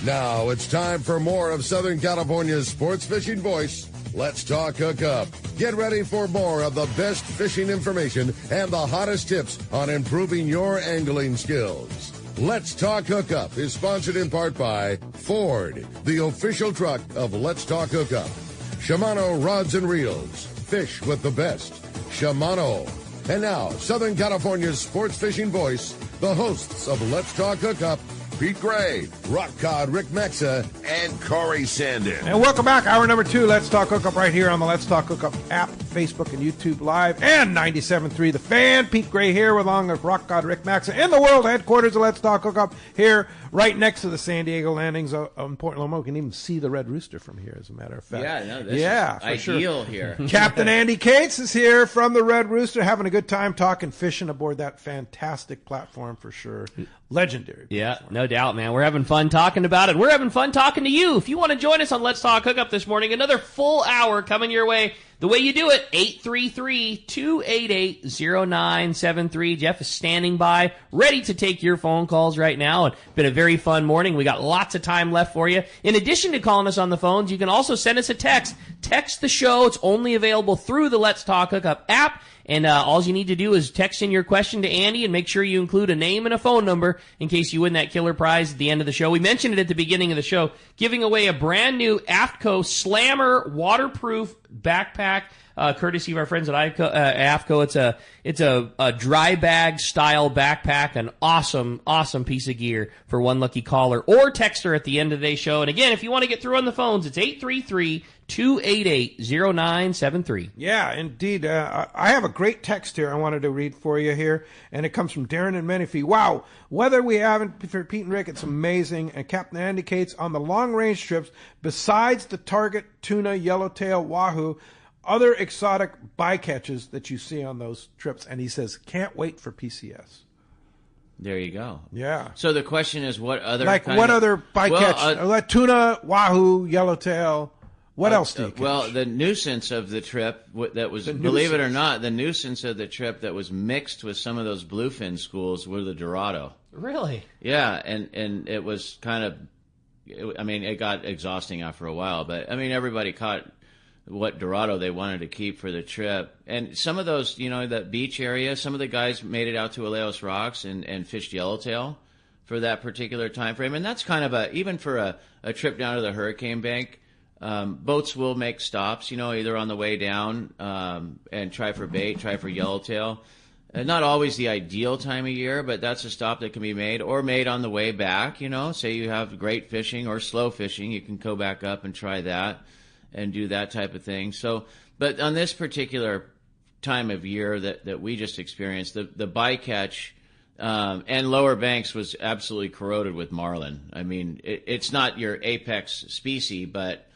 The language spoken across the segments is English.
Now it's time for more of Southern California's sports fishing voice. Let's talk Hookup. Get ready for more of the best fishing information and the hottest tips on improving your angling skills. Let's Talk Hookup is sponsored in part by Ford, the official truck of Let's Talk Hookup. Shimano Rods and Reels. Fish with the best. Shimano. And now, Southern California's sports fishing voice, the hosts of Let's Talk Hookup, Pete Gray, Rock Cod Rick Mexa, and Corey Sandin. And welcome back. Hour number 2, Let's Talk Hookup, right here on the Let's Talk Hookup app, Facebook, and YouTube Live, and 97.3 The Fan. Pete Gray here, along with Rock God Rick Maxa, in the world headquarters of Let's Talk Hookup, here, right next to the San Diego landings in Point Loma. We can even see the Red Rooster from here, as a matter of fact. Yeah, no, this is ideal here. Captain Andy Cates is here from the Red Rooster, having a good time talking fishing aboard that fantastic platform for sure. Legendary. Yeah, no doubt, man. We're having fun talking about it. We're having fun talking to you. If you want to join us on Let's Talk Hookup this morning, another full hour coming your way. The way you do it, 833-288-0973. Jeff is standing by, ready to take your phone calls right now. It's been a very fun morning. We got lots of time left for you. In addition to calling us on the phones, you can also send us a text. Text the show. It's only available through the Let's Talk Hookup app. And all you need to do is text in your question to Andy and make sure you include a name and a phone number in case you win that killer prize at the end of the show. We mentioned it at the beginning of the show, giving away a brand new AFCO Slammer waterproof backpack, courtesy of our friends at AFCO. It's a dry bag style backpack, an awesome piece of gear for one lucky caller or texter at the end of today's show. And again, if you want to get through on the phones, it's 833-288-0973. Yeah, indeed. I have a great text here I wanted to read for you here, and it comes from Darren in Menifee. Wow, weather we haven't for Pete and Rick, it's amazing. And Captain indicates on the long-range trips, besides the target, tuna, yellowtail, wahoo, other exotic bycatches that you see on those trips. And he says, can't wait for PCS. There you go. Yeah. So the question is, what other other bycatch? Tuna, wahoo, yellowtail. What else do you catch? Well, the nuisance of the trip that was, believe it or not, the nuisance of the trip that was mixed with some of those bluefin schools were the Dorado. Really? Yeah, and it was kind of, it got exhausting after a while, but everybody caught what Dorado they wanted to keep for the trip. And some of those, that beach area, some of the guys made it out to Aleos Rocks and fished yellowtail for that particular time frame. And that's kind of even for a trip down to the Hurricane Bank, boats will make stops, either on the way down and try for bait, try for yellowtail. Not always the ideal time of year, but that's a stop that can be made, or made on the way back. Say you have great fishing or slow fishing, you can go back up and try that and do that type of thing. So, but on this particular time of year that we just experienced, the bycatch and lower banks was absolutely corroded with marlin. It's not your apex species, but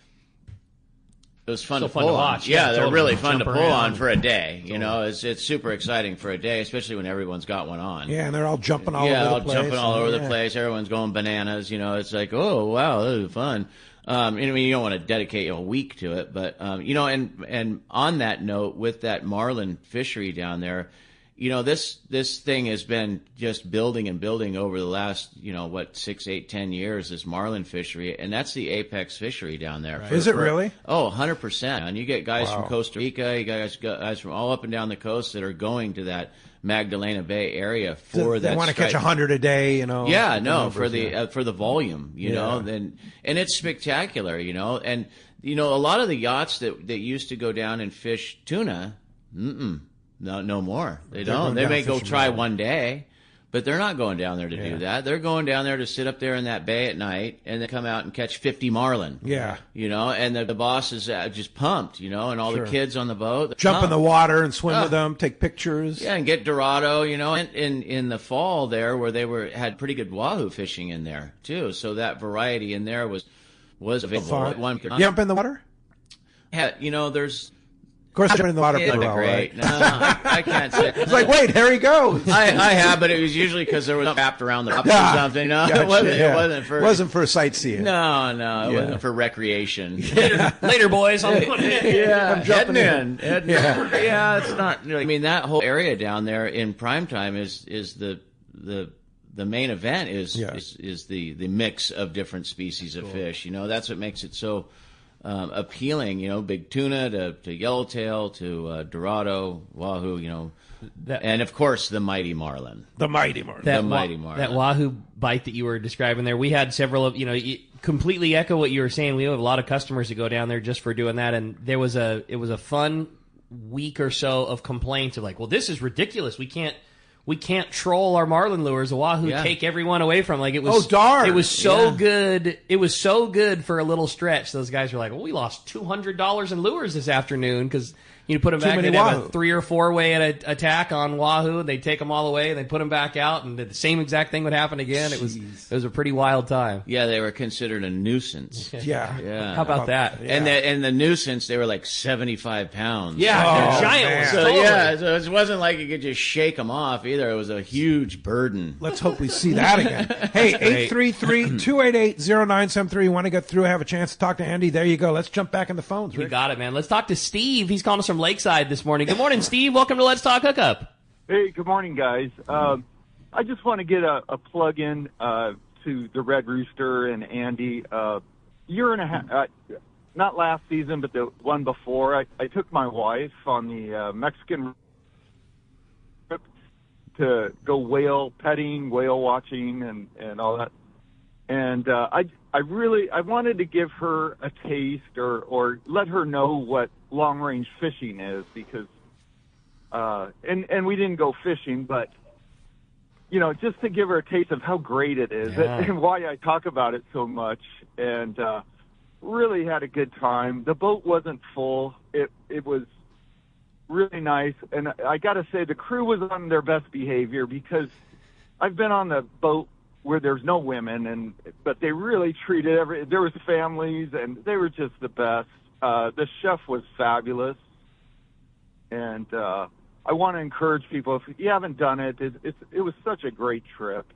it was fun to pull on. Watch. Yeah, they're really fun to pull on for a day. It's super exciting for a day, especially when everyone's got one on. Yeah, and they're all jumping all over the place. Yeah, jumping all over the place. Everyone's going bananas. It's like, oh, wow, this is fun. You don't want to dedicate a week to it, but, and on that note, with that marlin fishery down there, this thing has been just building and building over the last, 6, 8, 10 years, this marlin fishery, and that's the apex fishery down there. Right. Is it really? Oh, 100%. And you get guys from Costa Rica, you guys from all up and down the coast that are going to that Magdalena Bay area for that. They want to catch 100 a day, Yeah, no, for the volume, know, and it's spectacular, and a lot of the yachts that used to go down and fish tuna, no more. They don't. They may go try one day, but they're not going down there to do that. They're going down there to sit up there in that bay at night and then come out and catch 50 marlin. Yeah. And the boss is just pumped, and all the kids on the boat. Jump in the water and swim with them, take pictures. Yeah, and get Dorado, and in the fall there where they had pretty good wahoo fishing in there too. So that variety in there was available. Jump in the water? Yeah, there's... Of course, jumping in the water pretty well, great. Right? No, I can't say. It's like, wait, there he goes. I have, but it was usually because there was wrapped around the cups or something. No, gotcha, it wasn't for sightseeing. No, it wasn't for recreation. Later, boys. I'm heading in. Yeah, it's not. That whole area down there in prime time is the the main event is the mix of different species of fish. You know, that's what makes it so appealing. You know, big tuna to yellowtail to Dorado, wahoo. You know, and of course the mighty marlin. The mighty marlin. That wahoo bite that you were describing there. We had several of, you know, completely echo what you were saying. We have a lot of customers that go down there just for doing that, and it was a fun week or so of complaints of like, well, this is ridiculous. We can't troll our marlin lures. The wahoo take everyone away from. Like, it was. Oh, darn! It was so good. It was so good for a little stretch. Those guys were like, well, we lost $200 in lures this afternoon because you put them back. They'd have a 3 or 4 way attack on wahoo, and they'd take them all away, and they'd put them back out, and the same exact thing would happen again. It was a pretty wild time. Yeah, they were considered a nuisance. Yeah. How about that? Yeah. And the nuisance, they were like 75 pounds. Yeah, they're giant ones. So it wasn't like you could just shake them off either. It was a huge burden. Let's hope we see that again. Hey, 833-288-0973. Want to get through, have a chance to talk to Andy? There you go. Let's jump back in the phones, Rick. You got it, man. Let's talk to Steve. He's calling us from Lakeside this morning. Good morning, Steve. Welcome to Let's Talk Hookup. Hey, good morning, guys. I just want to get a plug in to the Red Rooster and Andy. Year and a half, not last season, but the one before, I took my wife on the Mexican trip to go whale petting, whale watching, and all that. And I wanted to give her a taste or let her know what long range fishing is, because and we didn't go fishing, but you know, just to give her a taste of how great it is and why I talk about it so much. And really had a good time. The boat wasn't full. It was really nice, and I got to say the crew was on their best behavior, because I've been on the boat where there's no women, but they really treated there was families, and they were just the best. The chef was fabulous, and I want to encourage people, if you haven't done it, it was such a great trip.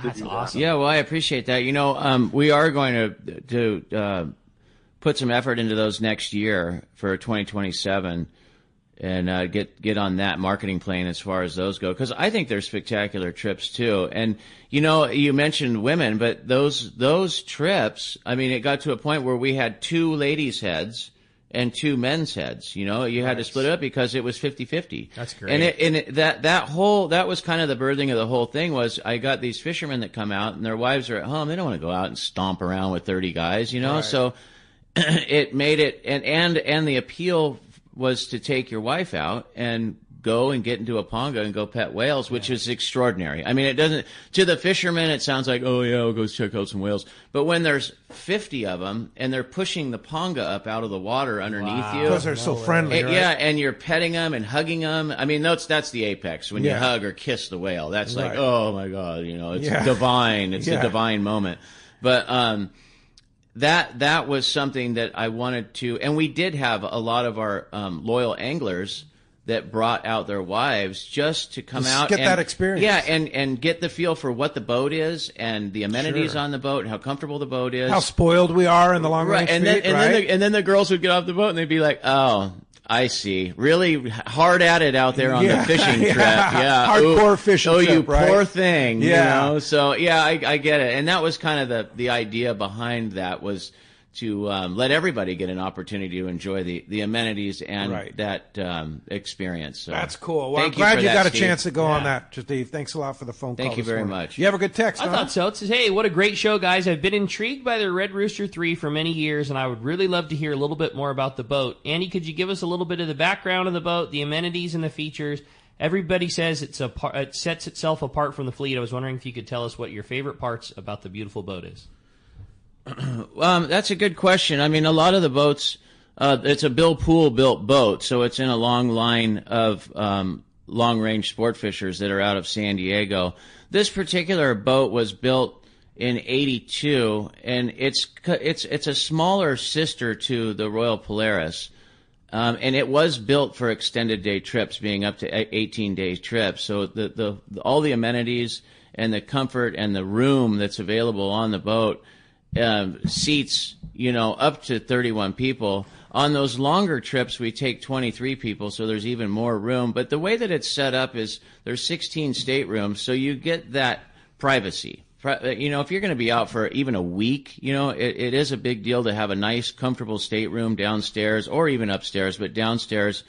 That's awesome. Yeah, well, I appreciate that. You know, we are going to put some effort into those next year for 2027. And get on that marketing plane as far as those go, because I think they're spectacular trips too. And you know, you mentioned women, but those trips, I mean, it got to a point where we had 2 ladies' heads and 2 men's heads. You know, you had to split it up because it was 50-50. That's great. And that was kind of the birthing of the whole thing. Was I got these fishermen that come out and their wives are at home. They don't want to go out and stomp around with 30 guys. You know, right. So it made it and the appeal was to take your wife out and go and get into a ponga and go pet whales, which is extraordinary. I mean, it doesn't, to the fishermen, it sounds like, oh yeah, we'll go check out some whales. But when there's 50 of them and they're pushing the ponga up out of the water underneath you. Because they're so friendly, right? Yeah, and you're petting them and hugging them. I mean, that's the apex, when you hug or kiss the whale. That's like, oh my God, you know, it's divine. It's a divine moment. But, that was something that I wanted to, and we did have a lot of our loyal anglers that brought out their wives just to come out, get that experience. Yeah, and get the feel for what the boat is and the amenities on the boat and how comfortable the boat is. How spoiled we are in the long range and then the girls would get off the boat and they'd be like, oh, I see. Really hard at it out there on the fishing trip. Yeah. Hardcore fishing trip, you right? poor thing. Yeah. You know? So, yeah, I get it. And that was kind of the idea behind that, was to let everybody get an opportunity to enjoy the amenities and that experience. So that's cool. Well, I'm glad you got a chance to go on that, Steve. Thanks a lot for the phone call. Thank you very much. You have a good text. I thought so. It says, hey, what a great show, guys. I've been intrigued by the Red Rooster 3 for many years, and I would really love to hear a little bit more about the boat. Andy, could you give us a little bit of the background of the boat, the amenities and the features? Everybody says it sets itself apart from the fleet. I was wondering if you could tell us what your favorite parts about the beautiful boat is. That's a good question. I mean, a lot of the boats, it's a Bill Poole built boat, so it's in a long line of long range sport fishers that are out of San Diego. This particular boat was built in '82, and it's a smaller sister to the Royal Polaris, and it was built for extended day trips, being up to 18-day trips. So the all the amenities and the comfort and the room that's available on the boat seats, you know, up to 31 people. On those longer trips, we take 23 people, so there's even more room. But the way that it's set up is there's 16 staterooms, so you get that privacy. If you're going to be out for even a week, it is a big deal to have a nice, comfortable stateroom downstairs or even upstairs, but downstairs.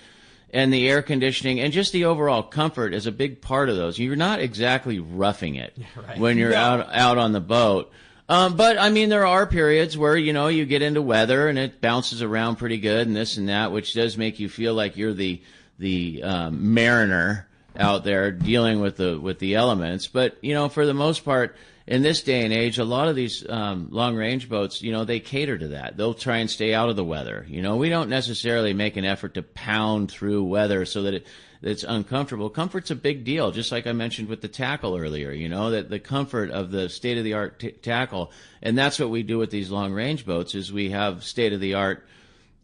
And the air conditioning and just the overall comfort is a big part of those. You're not exactly roughing it when you're out on the boat. But, I mean, there are periods where, you get into weather and it bounces around pretty good and this and that, which does make you feel like you're the mariner out there dealing with the elements. But, for the most part, in this day and age, a lot of these long-range boats, they cater to that. They'll try and stay out of the weather. We don't necessarily make an effort to pound through weather so that it's uncomfortable. Comfort's a big deal, just like I mentioned with the tackle earlier, that the comfort of the state-of-the-art tackle. And that's what we do with these long-range boats is we have state-of-the-art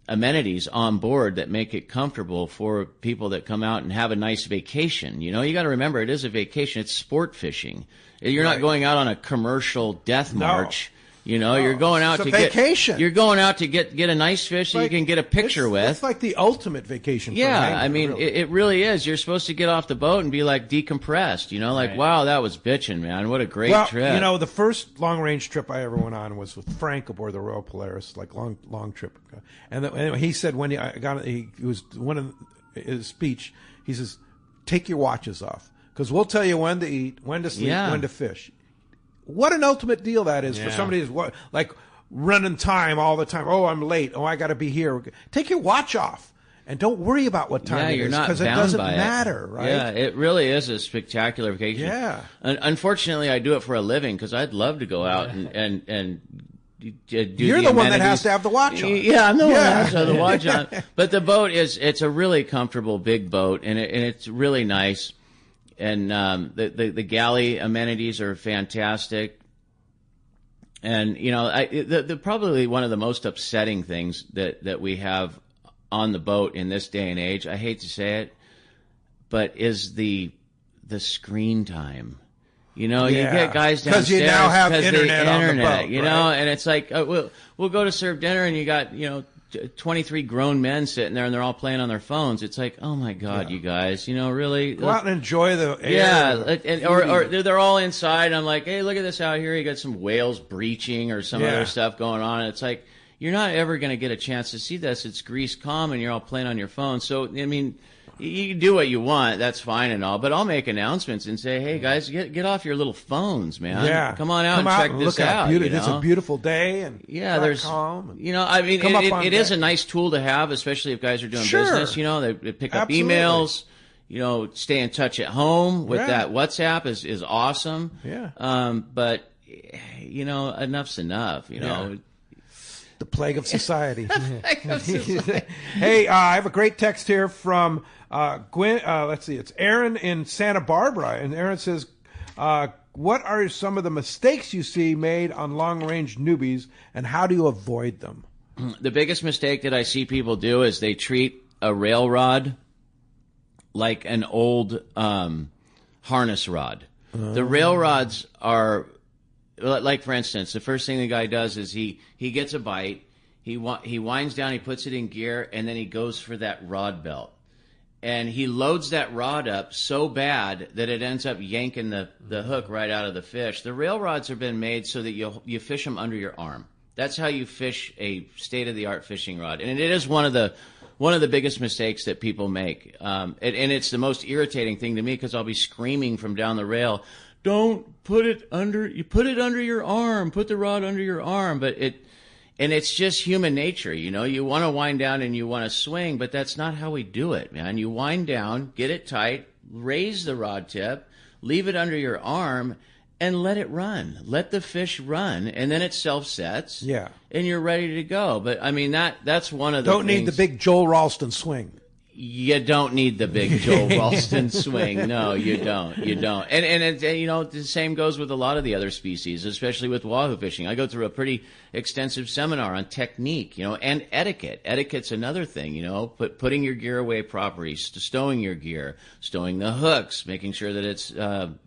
amenities on board that make it comfortable for people that come out and have a nice vacation. You got to remember, it is a vacation. It's sport fishing. You're not going out on a commercial death march. You're going out to vacation. You're going out to get a nice fish that you can get a picture with. It's like the ultimate vacation. Yeah, for I mean, really. It really is. You're supposed to get off the boat and be like decompressed. Wow, that was bitching, man. What a great trip. The first long range trip I ever went on was with Frank aboard the Royal Polaris, like long trip. And he said when he was one of his speech, he says, "Take your watches off because we'll tell you when to eat, when to sleep, when to fish." What an ultimate deal that is for somebody who's like running time all the time. Oh, I'm late. Oh, I got to be here. Take your watch off and don't worry about what time it is because it doesn't matter, right? Yeah, it really is a spectacular vacation. Yeah. Unfortunately, I do it for a living because I'd love to go out and do You're the one that has to have the watch on. Yeah, I'm the one that has to have the watch on. But the boat it's a really comfortable big boat and it's really nice. And the galley amenities are fantastic. And the probably one of the most upsetting things that we have on the boat in this day and age, I hate to say it, but is the screen time. You get guys downstairs because you now have internet on the boat, and it's like we'll go to serve dinner and you got 23 grown men sitting there and they're all playing on their phones. It's like, oh my God, you guys, really go out and enjoy the air. Yeah, or they're all inside. And I'm like, hey, look at this out here. You got some whales breaching or some other stuff going on. And it's like, you're not ever going to get a chance to see this. It's grease calm and you're all playing on your phone. So, I mean, you can do what you want. That's fine and all. But I'll make announcements and say, hey, guys, get off your little phones, man. Yeah. Come on out and check this out. It's a beautiful day. And there's calm. I mean, it is a nice tool to have, especially if guys are doing business. They pick up emails. Stay in touch at home with that WhatsApp is awesome. Yeah. But enough's enough. The plague of society. Hey, I have a great text here from Gwen. Let's see, it's Aaron in Santa Barbara, and Aaron says, "What are some of the mistakes you see made on long-range newbies, and how do you avoid them?" The biggest mistake that I see people do is they treat a rail rod like an old harness rod. The rail rods are. Like, for instance, the first thing the guy does is he gets a bite, he winds down, he puts it in gear, and then he goes for that rod belt. And he loads that rod up so bad that it ends up yanking the hook right out of the fish. The rail rods have been made so that you fish them under your arm. That's how you fish a state-of-the-art fishing rod. And it is one of the biggest mistakes that people make. And it's the most irritating thing to me because I'll be screaming from down the rail, don't put it under your arm, put the rod under your arm. But it's just human nature. You want to wind down and you want to swing, but that's not how we do it, man. You wind down, get it tight, raise the rod tip, leave it under your arm, and let it run. Let the fish run, and then it self-sets. Yeah. And you're ready to go. But, I mean, that's one of the Don't need the big Joel Ralston swing. You don't need the big Joel Ralston swing. No, you don't. And the same goes with a lot of the other species, especially with wahoo fishing. I go through a pretty extensive seminar on technique, and etiquette. Etiquette's another thing, putting your gear away properly, stowing your gear, stowing the hooks, making sure that it's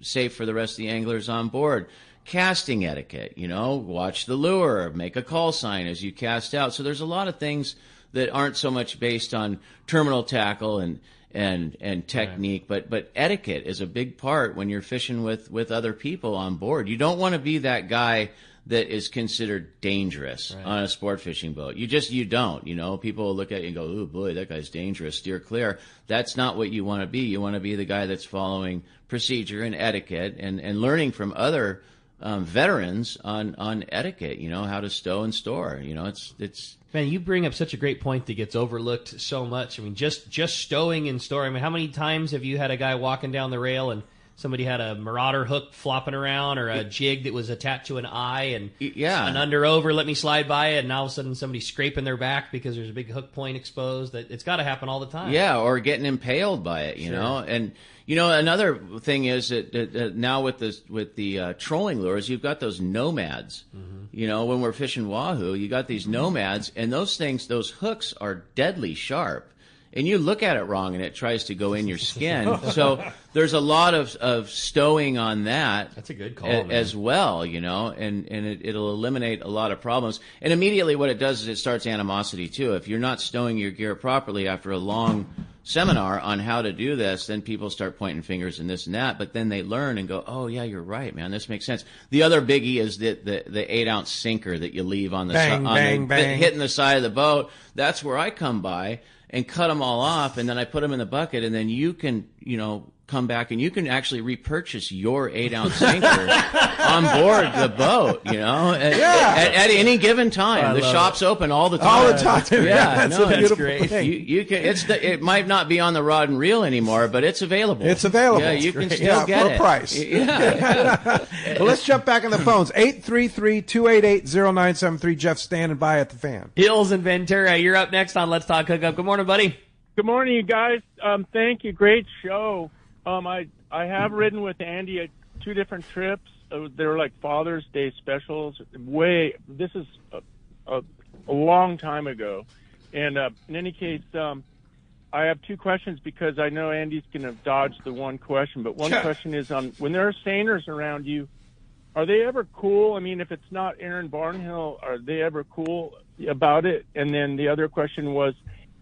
safe for the rest of the anglers on board. Casting etiquette, watch the lure, make a call sign as you cast out. So there's a lot of things that aren't so much based on terminal tackle and and technique, but etiquette is a big part when you're fishing with other people on board. You don't want to be that guy that is considered dangerous on a sport fishing boat. You don't, people will look at you and go, "Oh boy, that guy's dangerous, steer clear." That's not what you want to be. You want to be the guy that's following procedure and etiquette and learning from other veterans on etiquette, how to stow and store. It's Man, you bring up such a great point that gets overlooked so much. I mean, just stowing and storing. I mean, how many times have you had a guy walking down the rail and somebody had a marauder hook flopping around or a jig that was attached to an eye and an under over, let me slide by it, and all of a sudden somebody's scraping their back because there's a big hook point exposed? That it's got to happen all the time. Yeah, or getting impaled by it, you know. And another thing is that now with the trolling lures, you've got those nomads. Mm-hmm. When we're fishing wahoo, you got these nomads, and those hooks are deadly sharp. And you look at it wrong, and it tries to go in your skin. So there's a lot of stowing on that. That's a good call, as well, and it'll eliminate a lot of problems. And immediately what it does is it starts animosity, too. If you're not stowing your gear properly after a long seminar on how to do this, then people start pointing fingers and this and that. But then they learn and go, "Oh, yeah, you're right, man. This makes sense." The other biggie is the 8-ounce sinker that you leave on the hitting the side of the boat. That's where I come by and cut them all off, and then I put them in the bucket, and then you can, come back and you can actually repurchase your 8-ounce sinker on board the boat, at any given time. The shop's open all the time. All the time. Yeah, that's great. You can. It might not be on the rod and reel anymore, but it's available. It's available. Yeah, you can still get for it a price. Yeah. Well, let's jump back on the phones. 833-288-0973. Jeff standing by at the fan. Hills and Ventura, you're up next on Let's Talk Hookup. Good morning, buddy. Good morning, you guys. Thank you. Great show. I have ridden with Andy at 2 different trips. They were like Father's Day specials. This is a long time ago. And in any case, I have 2 questions because I know Andy's going to dodge the one question. But one question is, when there are seiners around you, are they ever cool? I mean, if it's not Aaron Barnhill, are they ever cool about it? And then the other question was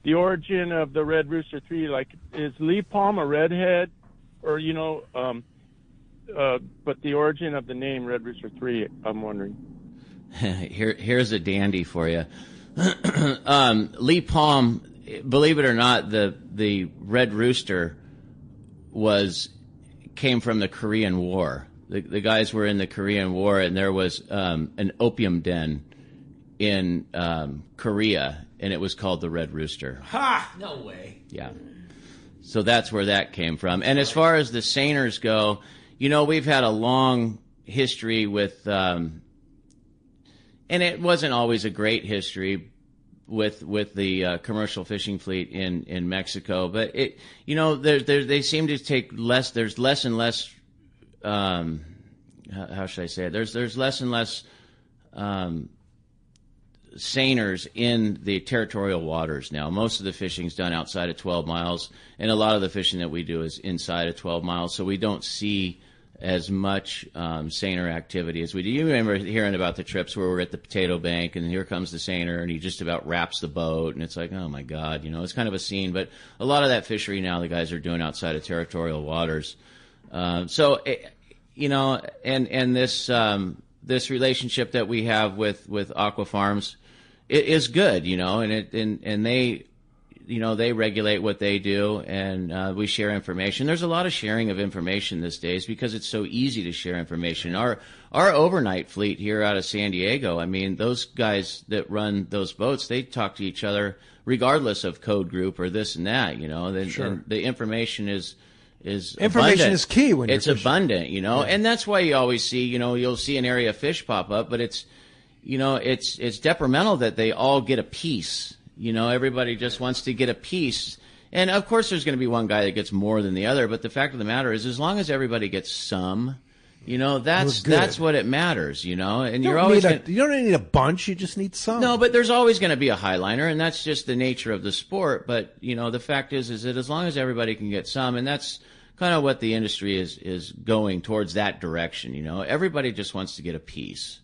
the origin of the Red Rooster 3. Like, is Lee Palm a redhead? Or, but the origin of the name Red Rooster 3, I'm wondering. Here's a dandy for you. Lee Palm, believe it or not, the Red Rooster came from the Korean War. The guys were in the Korean War, and there was an opium den in Korea, and it was called the Red Rooster. Ha! No way. Yeah. So that's where that came from. And as far as the seiners go, we've had a long history with, and it wasn't always a great history with the commercial fishing fleet in Mexico, but they seem to take less. There's less and less. How should I say it? There's less and less seiners in the territorial waters now. Most of the fishing's done outside of 12 miles, and a lot of the fishing that we do is inside of 12 miles, so we don't see as much seiner activity as we do. You remember hearing about the trips where we're at the Potato Bank, and here comes the seiner, and he just about wraps the boat, and it's like, oh my God, it's kind of a scene. But a lot of that fishery now the guys are doing outside of territorial waters. And this relationship that we have with Aqua Farms is good, and they regulate what they do, and we share information. There's a lot of sharing of information these days because it's so easy to share information. Our overnight fleet here out of San Diego, I mean, those guys that run those boats, they talk to each other regardless of code group or this and that, Sure. And the information is information abundant. Is key when it's you're fishing. Abundant, and that's why you always see, you'll see an area of fish pop up, but it's detrimental that they all get a piece. Everybody just wants to get a piece, and of course there's going to be one guy that gets more than the other. But the fact of the matter is, as long as everybody gets some, that's what it matters. And you're always you don't need a bunch. You just need some. No, but there's always going to be a highliner, and that's just the nature of the sport. But the fact is that as long as everybody can get some, and that's kind of what the industry is going towards, that direction. Everybody just wants to get a piece.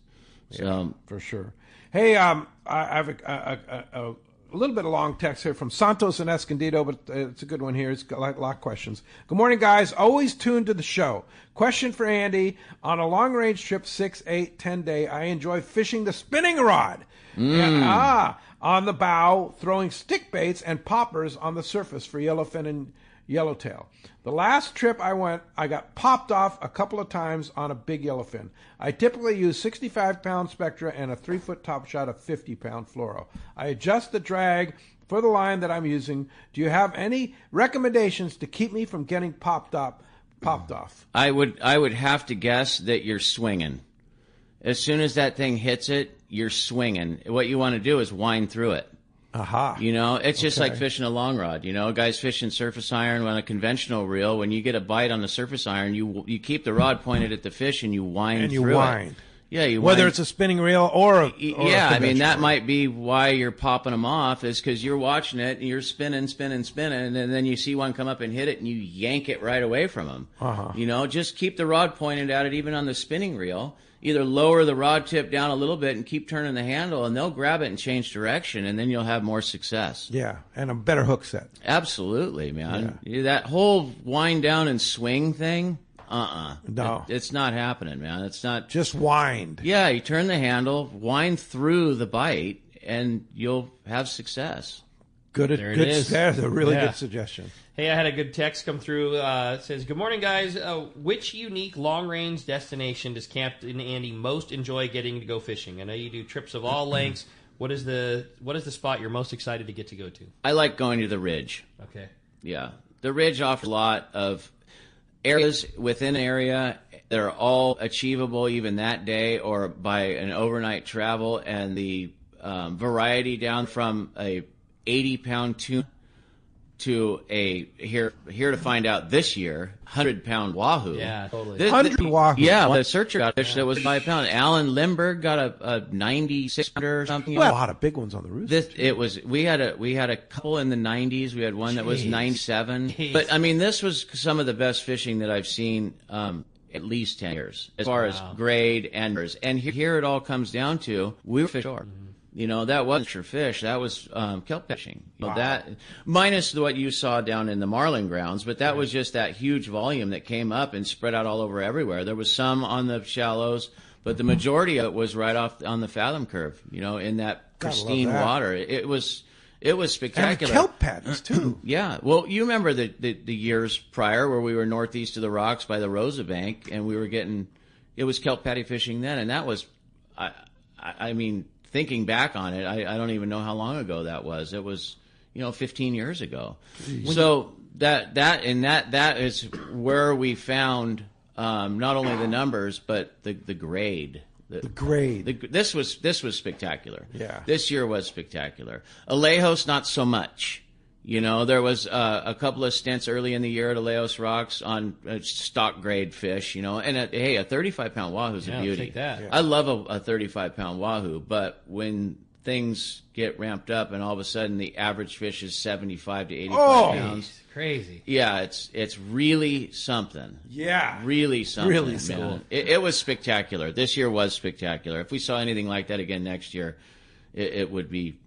So for sure. Hey, I have a little bit of long text here from Santos and Escondido, but it's a good one here. It's got a lot of questions. Good morning, guys. Always tuned to the show. Question for Andy. On a long-range trip, 6, 8, 10-day, I enjoy fishing the spinning rod. On the bow, throwing stick baits and poppers on the surface for yellowfin and yellowtail. The last trip I went, I got popped off a couple of times on a big yellowfin. I typically use 65-pound Spectra and a 3-foot top shot of 50-pound fluoro. I adjust the drag for the line that I'm using. Do you have any recommendations to keep me from getting popped off? I would have to guess that you're swinging. As soon as that thing hits it, you're swinging. What you want to do is wind through it. Aha. You know, it's just like fishing a long rod. You know, guys fishing surface iron on a conventional reel. When you get a bite on the surface iron, you keep the rod pointed at the fish and you wind through it. Yeah, you whether wind. It's a spinning reel or a I mean that might be why you're popping them off, is because you're watching it and you're spinning, and then you see one come up and hit it and you yank it right away from them. You know, just keep the rod pointed at it, even on the spinning reel. Either lower the rod tip down a little bit and keep turning the handle, and they'll grab it and change direction, and then you'll have more success. Yeah, and a better hook set. Absolutely, man. Yeah. That whole wind down and swing thing, no. It's not happening, man. It's not. Just wind. Yeah, you turn the handle, wind through the bite, and you'll have success. Good. That's a really good suggestion. Hey, I had a good text come through. It says, "Good morning, guys. Which unique long-range destination does Captain Andy most enjoy getting to go fishing? I know you do trips of all lengths. What is the spot you're most excited to get to go to?" I like going to the Ridge. Okay. Yeah, the Ridge offers a lot of areas within an area that are all achievable even that day or by an overnight travel, and the variety down from a 80-pound tuna to a here to find out this year 100-pound wahoo. Yeah, totally. 100 wahoo. Yeah, the searcher got a fish that was 5 pounds. Alan Lindbergh got a 96-pounder or something. Well, a lot of big ones on the Rooster. We had a couple in the 90s. We had one that was 97. But I mean, this was some of the best fishing that I've seen at least 10 years as far as grade and here it all comes down to we were fishing. You know, that wasn't your fish. That was kelp fishing. You know, that minus what you saw down in the marlin grounds, but that was just that huge volume that came up and spread out all over everywhere. There was some on the shallows, but the majority of it was right off on the fathom curve. You know, in that pristine water. It was spectacular. And kelp patties too. Yeah. Well, you remember the years prior where we were northeast of the rocks by the Rosa Bank, and we were it was kelp patty fishing then, and that was, I mean. Thinking back on it, I don't even know how long ago that was. It was, 15 years ago. So that is where we found not only the numbers but the grade. The grade. This was spectacular. Yeah. This year was spectacular. Alejos, not so much. There was a couple of stints early in the year at Alejos Rocks on stock grade fish, and a 35-pound wahoo is a beauty. I'll take that. I love a 35-pound wahoo, but when things get ramped up and all of a sudden the average fish is 75 to 85 pounds. Crazy. Yeah, it's really something. Yeah. Really something, Really man. cool. It was spectacular. This year was spectacular. If we saw anything like that again next year, it would be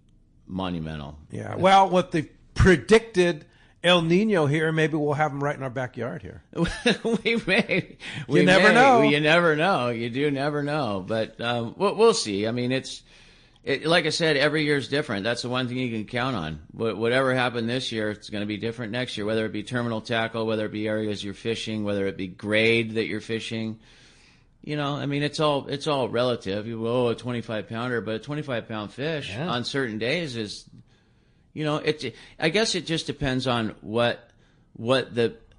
monumental. Yeah. Well, with the predicted El Nino here, maybe we'll have them right in our backyard here. We may. You never know. You never know. You do never know. But we'll see. I mean, like I said, every year is different. That's the one thing you can count on. Whatever happened this year, it's going to be different next year, whether it be terminal tackle, whether it be areas you're fishing, whether it be grade that you're fishing. I mean, it's all relative. A 25-pounder, but a 25-pound fish on certain days is... I guess it just depends on what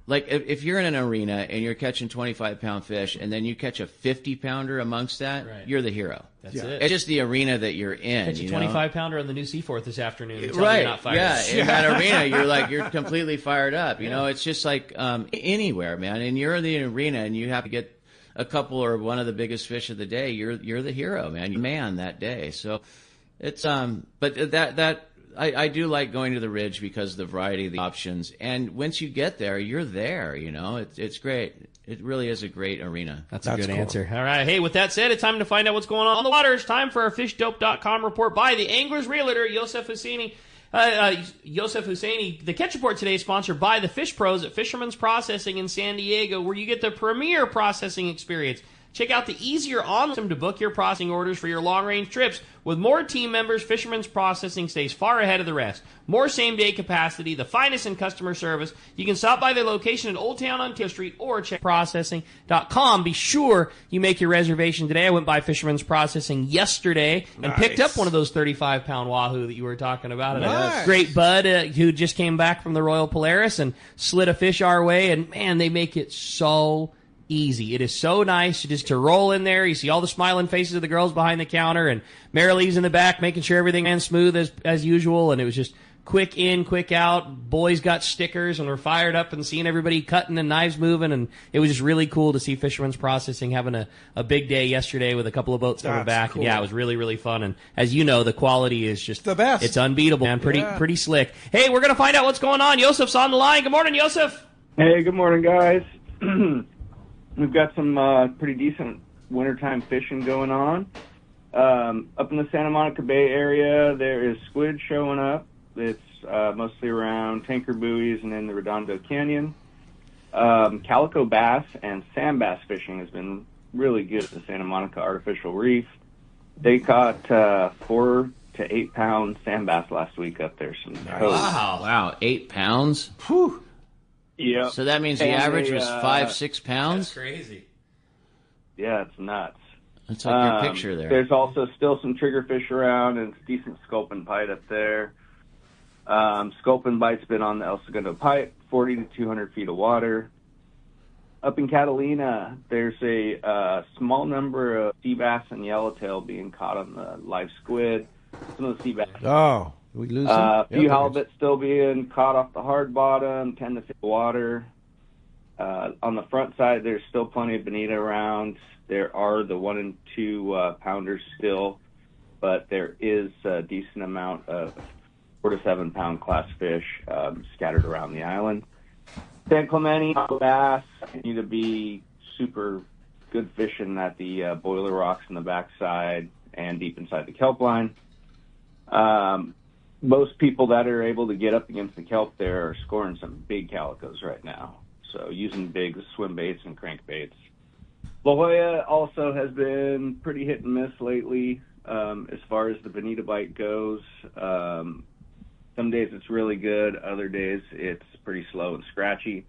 if you're in an arena and you're catching 25-pound fish and then you catch a 50-pounder amongst that, you're the hero. That's it. It's just the arena that you're in. Catch a 25-pounder on the new Seaforth this afternoon. Until Right. You're not fired. Yeah. In that arena, you're completely fired up. It's just like anywhere, man. And you're in the arena and you have to get a couple or one of the biggest fish of the day. You're the hero, man. You're man that day. So it's but that. I do like going to the Ridge because of the variety of the options. And once you get there, you're there, It's great. It really is a great arena. That's a good answer. All right. Hey, with that said, it's time to find out what's going on the water. It's time for our FishDope.com report by the Angler's Realtor, Yosef Husseini. Yosef Husseini, the Catch Report today is sponsored by the Fish Pros at Fisherman's Processing in San Diego, where you get the premier processing experience. Check out the easier online system to book your processing orders for your long-range trips. With more team members, Fisherman's Processing stays far ahead of the rest. More same-day capacity, the finest in customer service. You can stop by their location in Old Town on Taylor Street or check processing.com. Be sure you make your reservation today. I went by Fisherman's Processing yesterday and picked up one of those 35-pound wahoo that you were talking about. Nice. Great bud who just came back from the Royal Polaris and slid a fish our way. And, man, they make it so easy. It is so nice just to roll in there. You see all the smiling faces of the girls behind the counter, and Marilee's in the back making sure everything ran smooth as usual, and it was just quick in, quick out. Boys got stickers and were fired up and seeing everybody cutting and knives moving, and it was just really cool to see Fisherman's Processing having a big day yesterday with a couple of boats coming back. Cool. And yeah, it was really, really fun, and as you know, the quality is just the best. It's unbeatable, man. Pretty slick. Hey, we're going to find out what's going on. Yosef's on the line. Good morning, Yosef. Hey, good morning, guys. We've got some pretty decent wintertime fishing going on. Up in the Santa Monica Bay area, there is squid showing up. It's mostly around tanker buoys and in the Redondo Canyon. Calico bass and sand bass fishing has been really good at the Santa Monica Artificial Reef. They caught 4 to 8 pound sand bass last week up there. Wow, 8 pounds? Whew. Yeah. So that means the average was 5-6 pounds? That's crazy. Yeah, it's nuts. That's like your picture there. There's also still some triggerfish around and decent sculpin bite up there. Sculpin bite's been on the El Segundo Pipe, 40 to 200 feet of water. Up in Catalina, there's a small number of sea bass and yellowtail being caught on the live squid. Some of the sea bass. Oh, we lose them? A few halibut still being caught off the hard bottom, 10 to 50 water. On the front side, there's still plenty of bonita around. There are the 1 and 2 pounders still, but there is a decent amount of 4 to 7 pound class fish scattered around the island. San Clemente bass continue to be super good fishing at the boiler rocks in the backside and deep inside the kelp line. Most people that are able to get up against the kelp there are scoring some big calicos right now. So using big swim baits and crankbaits. La Jolla also has been pretty hit and miss lately as far as the bonita bite goes. Some days it's really good. Other days it's pretty slow and scratchy.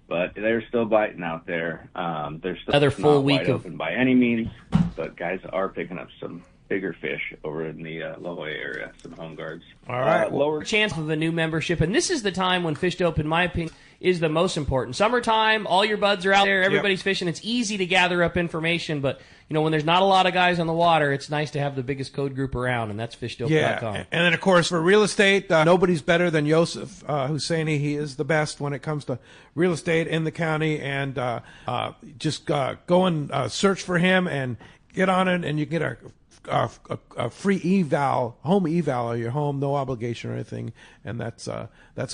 But they're still biting out there. They're still Another full not week wide of open by any means. But guys are picking up some bigger fish over in the La Jolla area, some home guards. All right. Lower chance of a new membership, and this is the time when Fish Dope, in my opinion, is the most important. Summertime, all your buds are out there, everybody's fishing. It's easy to gather up information, but when there's not a lot of guys on the water, it's nice to have the biggest code group around, and that's fishdope.com. Yeah, and then, of course, for real estate, nobody's better than Yosef Husseini. He is the best when it comes to real estate in the county, and just go and search for him and get on it, and you get a free home eval of your home, no obligation or anything, and that's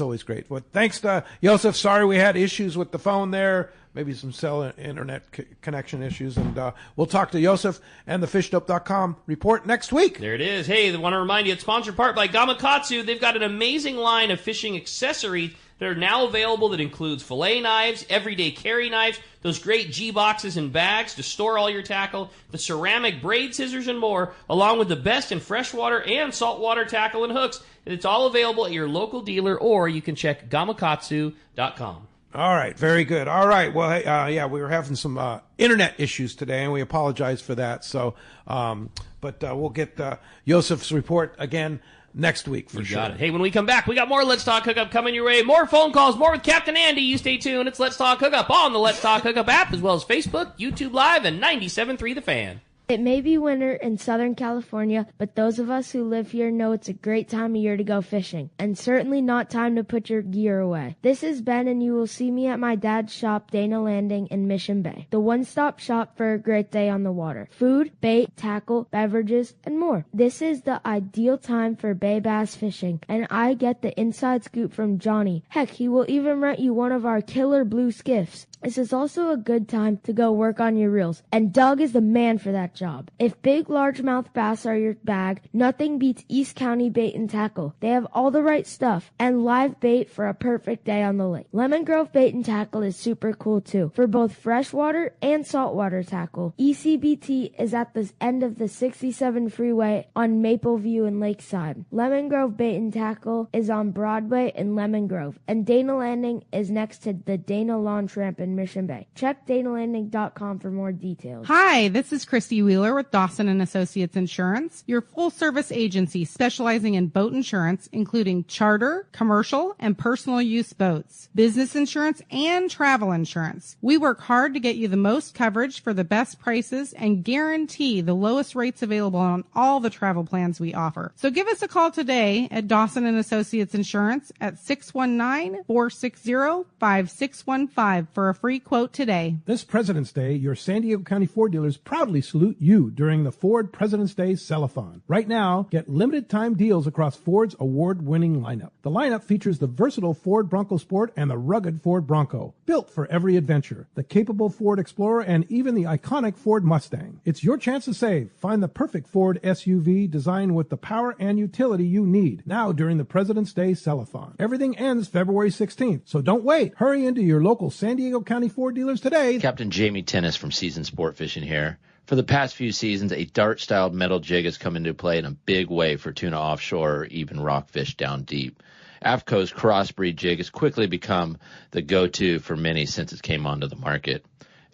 always great. But thanks to Yosef. Sorry we had issues with the phone there, maybe some cell internet connection issues, and we'll talk to Yosef and the fishdope.com report next week. There it is. Hey, I want to remind you, it's sponsored part by Gamakatsu. They've got an amazing line of fishing accessories that are now available that includes fillet knives, everyday carry knives, those great G-boxes and bags to store all your tackle, the ceramic braid scissors and more, along with the best in freshwater and saltwater tackle and hooks. And it's all available at your local dealer, or you can check gamakatsu.com. All right, very good. All right, well, hey, we were having some internet issues today, and we apologize for that. So, but we'll get Yosef's report again next week for sure. Got it. Hey, when we come back, we got more Let's Talk Hookup coming your way. More phone calls, more with Captain Andy. You stay tuned. It's Let's Talk Hookup on the Let's Talk Hookup app, as well as Facebook, YouTube Live, and 97.3 The Fan. It may be winter in Southern California, but those of us who live here know it's a great time of year to go fishing, and certainly not time to put your gear away. This is Ben, and you will see me at my dad's shop, Dana Landing in Mission Bay, the one-stop shop for a great day on the water. Food, bait, tackle, beverages, and more. This is the ideal time for bay bass fishing, and I get the inside scoop from Johnny. Heck, he will even rent you one of our killer blue skiffs. This is also a good time to go work on your reels, and Doug is the man for that job. If big largemouth bass are your bag, nothing beats East County Bait and Tackle. They have all the right stuff and live bait for a perfect day on the lake. Lemon Grove Bait and Tackle is super cool too, for both freshwater and saltwater tackle. ECBT is at the end of the 67 freeway on Mapleview and Lakeside. Lemon Grove Bait and Tackle is on Broadway in Lemon Grove, and Dana Landing is next to the Dana Lawn Tramp in Mission Bay. Check danalanding.com for more details. Hi, this is Christy Wheeler with Dawson & Associates Insurance, your full-service agency specializing in boat insurance, including charter, commercial, and personal use boats, business insurance, and travel insurance. We work hard to get you the most coverage for the best prices and guarantee the lowest rates available on all the travel plans we offer. So give us a call today at Dawson & Associates Insurance at 619-460-5615 for a free quote today. This President's Day, your San Diego County Ford dealers proudly salute you during the Ford President's Day Sell-a-thon. Right now, get limited time deals across Ford's award-winning lineup. The lineup features the versatile Ford Bronco Sport and the rugged Ford Bronco, built for every adventure, the capable Ford Explorer, and even the iconic Ford Mustang. It's your chance to save. Find the perfect Ford SUV designed with the power and utility you need now during the President's Day Sell-a-thon. Everything ends February 16th, so don't wait. Hurry into your local San Diego County Ford dealers today. Captain Jamie Tennis from Seasoned Sport Fishing here. For the past few seasons, a dart-styled metal jig has come into play in a big way for tuna offshore or even rockfish down deep. AFCO's crossbreed jig has quickly become the go-to for many since it came onto the market.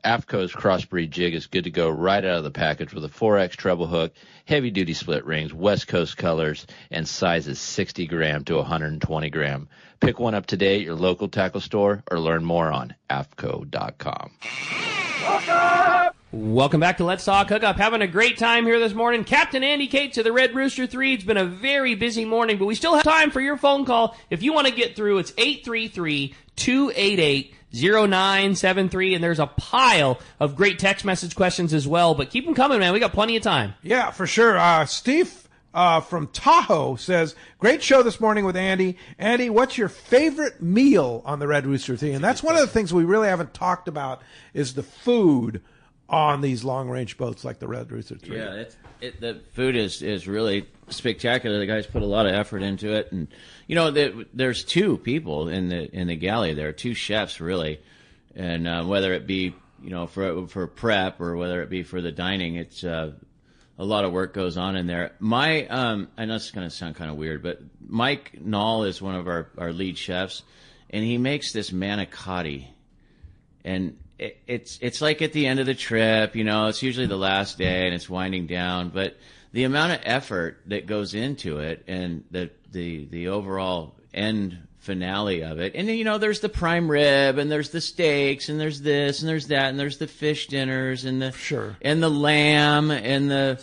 AFCO's crossbreed jig is good to go right out of the package with a 4X treble hook, heavy-duty split rings, West Coast colors, and sizes 60 gram to 120 gram. Pick one up today at your local tackle store or learn more on AFCO.com. Welcome back to Let's Talk Hookup. Having a great time here this morning. Captain Andy Cates of the Red Rooster 3. It's been a very busy morning, but we still have time for your phone call. If you want to get through, it's 833-288-0973, and there's a pile of great text message questions as well, but keep them coming, man. We got plenty of time. Yeah, for sure. Steve from Tahoe says, great show this morning with Andy. Andy, what's your favorite meal on the Red Rooster 3? And that's one of the things we really haven't talked about is the food on these long-range boats like the Red Rooster 3. Yeah, the food is really spectacular. The guys put a lot of effort into it, and there's two people in the galley. There are two chefs really, and whether it be for prep or whether it be for the dining, it's a lot of work goes on in there. I know it's going to sound kind of weird, but Mike Knoll is one of our lead chefs, and he makes this manicotti, and it's like at the end of the trip, it's usually the last day and it's winding down, but the amount of effort that goes into it and the overall end finale of it. And then, there's the prime rib and there's the steaks and there's this and there's that and there's the fish dinners and the lamb and the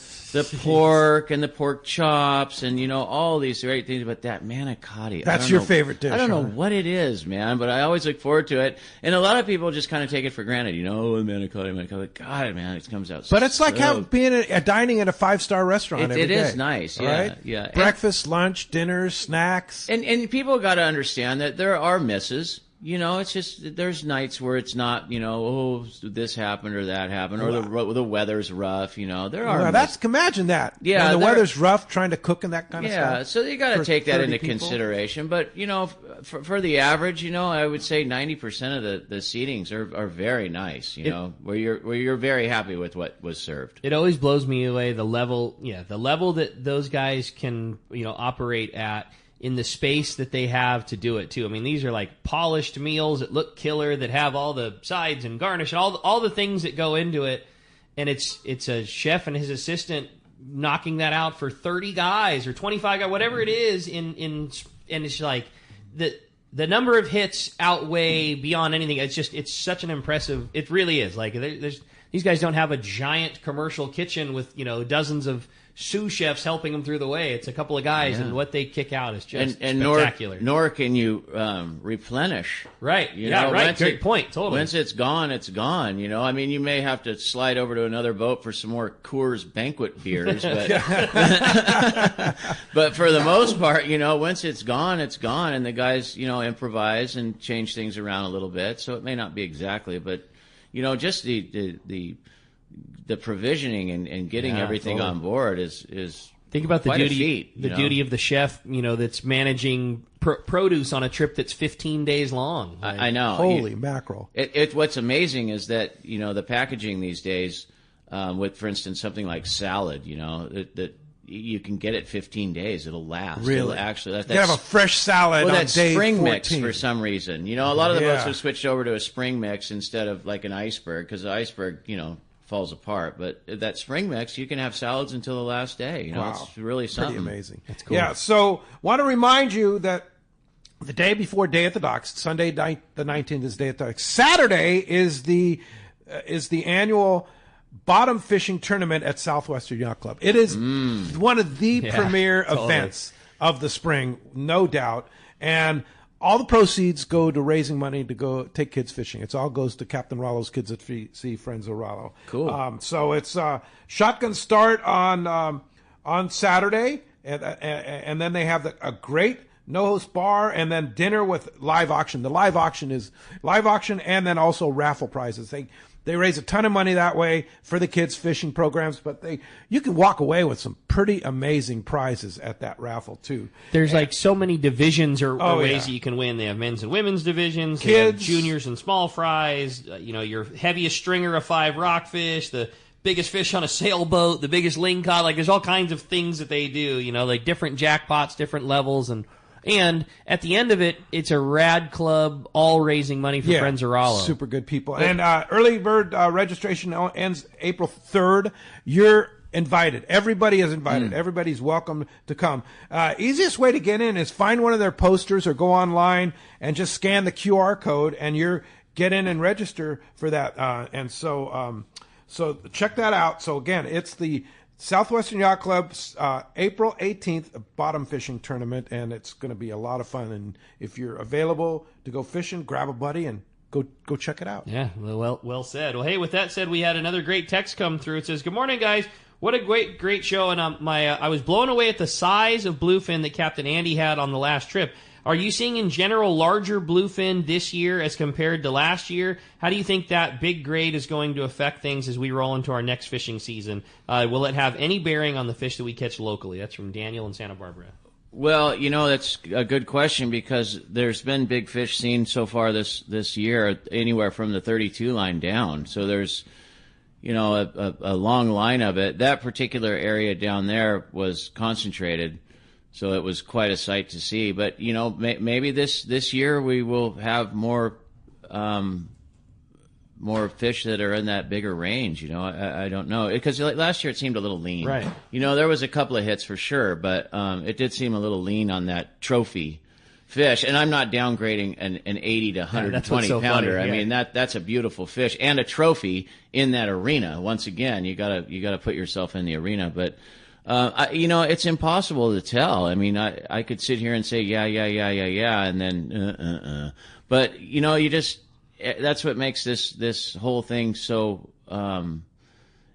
pork and the pork chops and, all these great things. But that manicotti. That's your favorite dish. I don't know what it is, man, but I always look forward to it. And a lot of people just kind of take it for granted. Manicotti. God, man, it comes out But it's like being dining at a 5-star restaurant every day. It is nice, yeah. Right? Yeah. Breakfast, lunch, dinner, snacks. And people got to understand that there are misses. It's just there's nights where it's not, this happened or that happened or the weather's rough. There are. Imagine that. Yeah, when the weather's rough, trying to cook and that kind of stuff. Yeah, so you got to take that into people. consideration. But for the average, I would say 90% of the seatings are very nice. Where you're very happy with what was served. It always blows me away the level that those guys can operate at. In the space that they have to do it too. I mean, these are like polished meals that look killer, that have all the sides and garnish and all the things that go into it. And it's a chef and his assistant knocking that out for 30 guys or 25 guys, whatever it is. And it's like the number of hits outweigh beyond anything. It's such an impressive. It really is like these guys don't have a giant commercial kitchen with dozens of sous chefs helping them through the way. It's a couple of guys, and what they kick out is just and spectacular. Nor can you replenish. Right. You know, right. Great point. Totally. Once it's gone, it's gone. You know, I mean, you may have to slide over to another boat for some more Coors Banquet beers, but but for the most part, you know, once it's gone, it's gone, and the guys, you know, improvise and change things around a little bit. So it may not be exactly, but you know, just the provisioning and getting everything on board is think about the duty of the chef, you know, that's managing produce on a trip that's 15 days long. Right? I know. Holy mackerel! What's amazing is that, you know, the packaging these days, with, for instance, something like salad, you know, that you can get it 15 days. It'll last. Really? It'll actually, you have a fresh salad on day spring 14. mix for some reason. You know, a lot of the boats have switched over to a spring mix instead of like an iceberg, because the iceberg, you know, falls apart. But that spring mix, you can have salads until the last day. You know, it's really something. Pretty amazing. That's cool. Yeah, so want to remind you that the day before Day at the Docks, Sunday the 19th is Day at the Docks. Saturday is the annual bottom fishing tournament at Southwestern Yacht Club. It is one of the premier events of the spring, no doubt. And all the proceeds go to raising money to go take kids fishing. It all goes to Captain Rollo's Kids at Sea, Friends of Rollo. Cool. So it's shotgun start on Saturday, and then they have a great no-host bar, and then dinner with live auction. The live auction is live auction, and then also raffle prizes. They raise a ton of money that way for the kids' fishing programs, but you can walk away with some pretty amazing prizes at that raffle too. There's like so many divisions or ways that you can win. They have men's and women's divisions, kids, juniors and small fries. You know, your heaviest stringer of 5 rockfish, the biggest fish on a sailboat, the biggest lingcod. Like there's all kinds of things that they do. You know, like different jackpots, different levels, and at the end of it, it's a rad club, all raising money for Friends of Rollo. Super good people. And early bird registration ends April 3rd. You're invited. Everybody is invited. Everybody's welcome to come. Easiest way to get in is find one of their posters or go online and just scan the QR code, and get in and register for that. So check that out. So again, it's the Southwestern Yacht Club's April 18th bottom fishing tournament, and it's going to be a lot of fun. And if you're available to go fishing, grab a buddy and go check it out. Yeah, well said. Well, hey, with that said, we had another great text come through. It says, "Good morning, guys. What a great show." And I was blown away at the size of bluefin that Captain Andy had on the last trip. Are you seeing in general larger bluefin this year as compared to last year? How do you think that big grade is going to affect things as we roll into our next fishing season? Will it have any bearing on the fish that we catch locally? That's from Daniel in Santa Barbara. Well, you know, that's a good question, because there's been big fish seen so far this year, anywhere from the 32 line down. So there's, you know, a long line of it. That particular area down there was concentrated, so it was quite a sight to see. But, you know, maybe this year we will have more fish that are in that bigger range. You know, I don't know, because last year it seemed a little lean. Right. You know, there was a couple of hits for sure, but it did seem a little lean on that trophy fish. And I'm not downgrading an 80 to 120 pounder. I mean, that's a beautiful fish and a trophy in that arena. Once again, you gotta put yourself in the arena, but. You know, it's impossible to tell. I mean, I could sit here and say, yeah, and then, But, you know, that's what makes this whole thing so,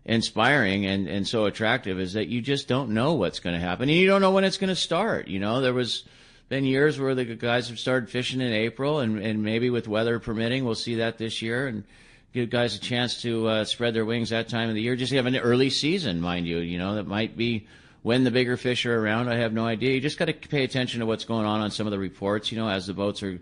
inspiring and so attractive, is that you just don't know what's going to happen, and you don't know when it's going to start. You know, there was been years where the guys have started fishing in April, and maybe with weather permitting, we'll see that this year, and give guys a chance to spread their wings that time of the year. Just have an early season, mind you. You know, that might be when the bigger fish are around. I have no idea. You just got to pay attention to what's going on some of the reports, you know, as the boats are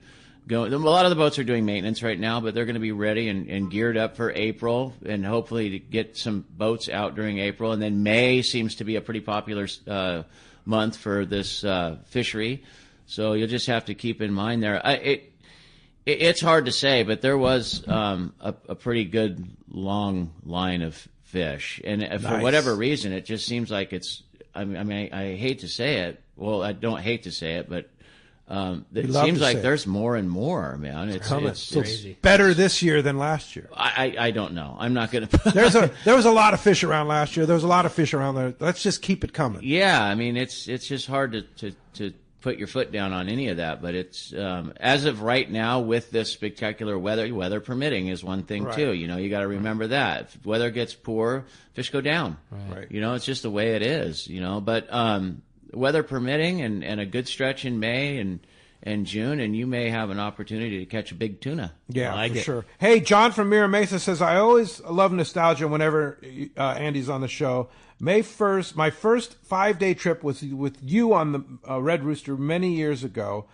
going. A lot of the boats are doing maintenance right now, but they're going to be ready and geared up for April, and hopefully to get some boats out during April. And then May seems to be a pretty popular month for this fishery. So you'll just have to keep in mind there. It's hard to say, but there was a pretty good long line of fish, and for whatever reason, it just seems like it's. I mean, I hate to say it. Well, I don't hate to say it, but It love seems to like see there's more and more, man. It's crazy. Better this year than last year. I don't know. I'm not going to. There was a lot of fish around last year. There was a lot of fish around there. Let's just keep it coming. Yeah, I mean, it's just hard to put your foot down on any of that. But it's as of right now, with this spectacular weather permitting is one thing too. You know, you got to remember that if weather gets poor, fish go down. Right. You know, it's just the way it is. You know, but weather permitting and a good stretch in May and June, and you may have an opportunity to catch a big tuna. Yeah, for sure. Hey, John from Mira Mesa says, I always love nostalgia whenever Andy's on the show. May 1st, my first 5-day trip was with you on the Red Rooster many years ago.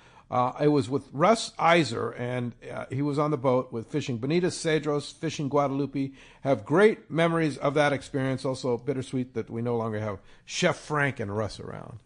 It was with Russ Iser, and he was on the boat with fishing Bonita Cedros, fishing Guadalupe. Have great memories of that experience. Also bittersweet that we no longer have Chef Frank and Russ around.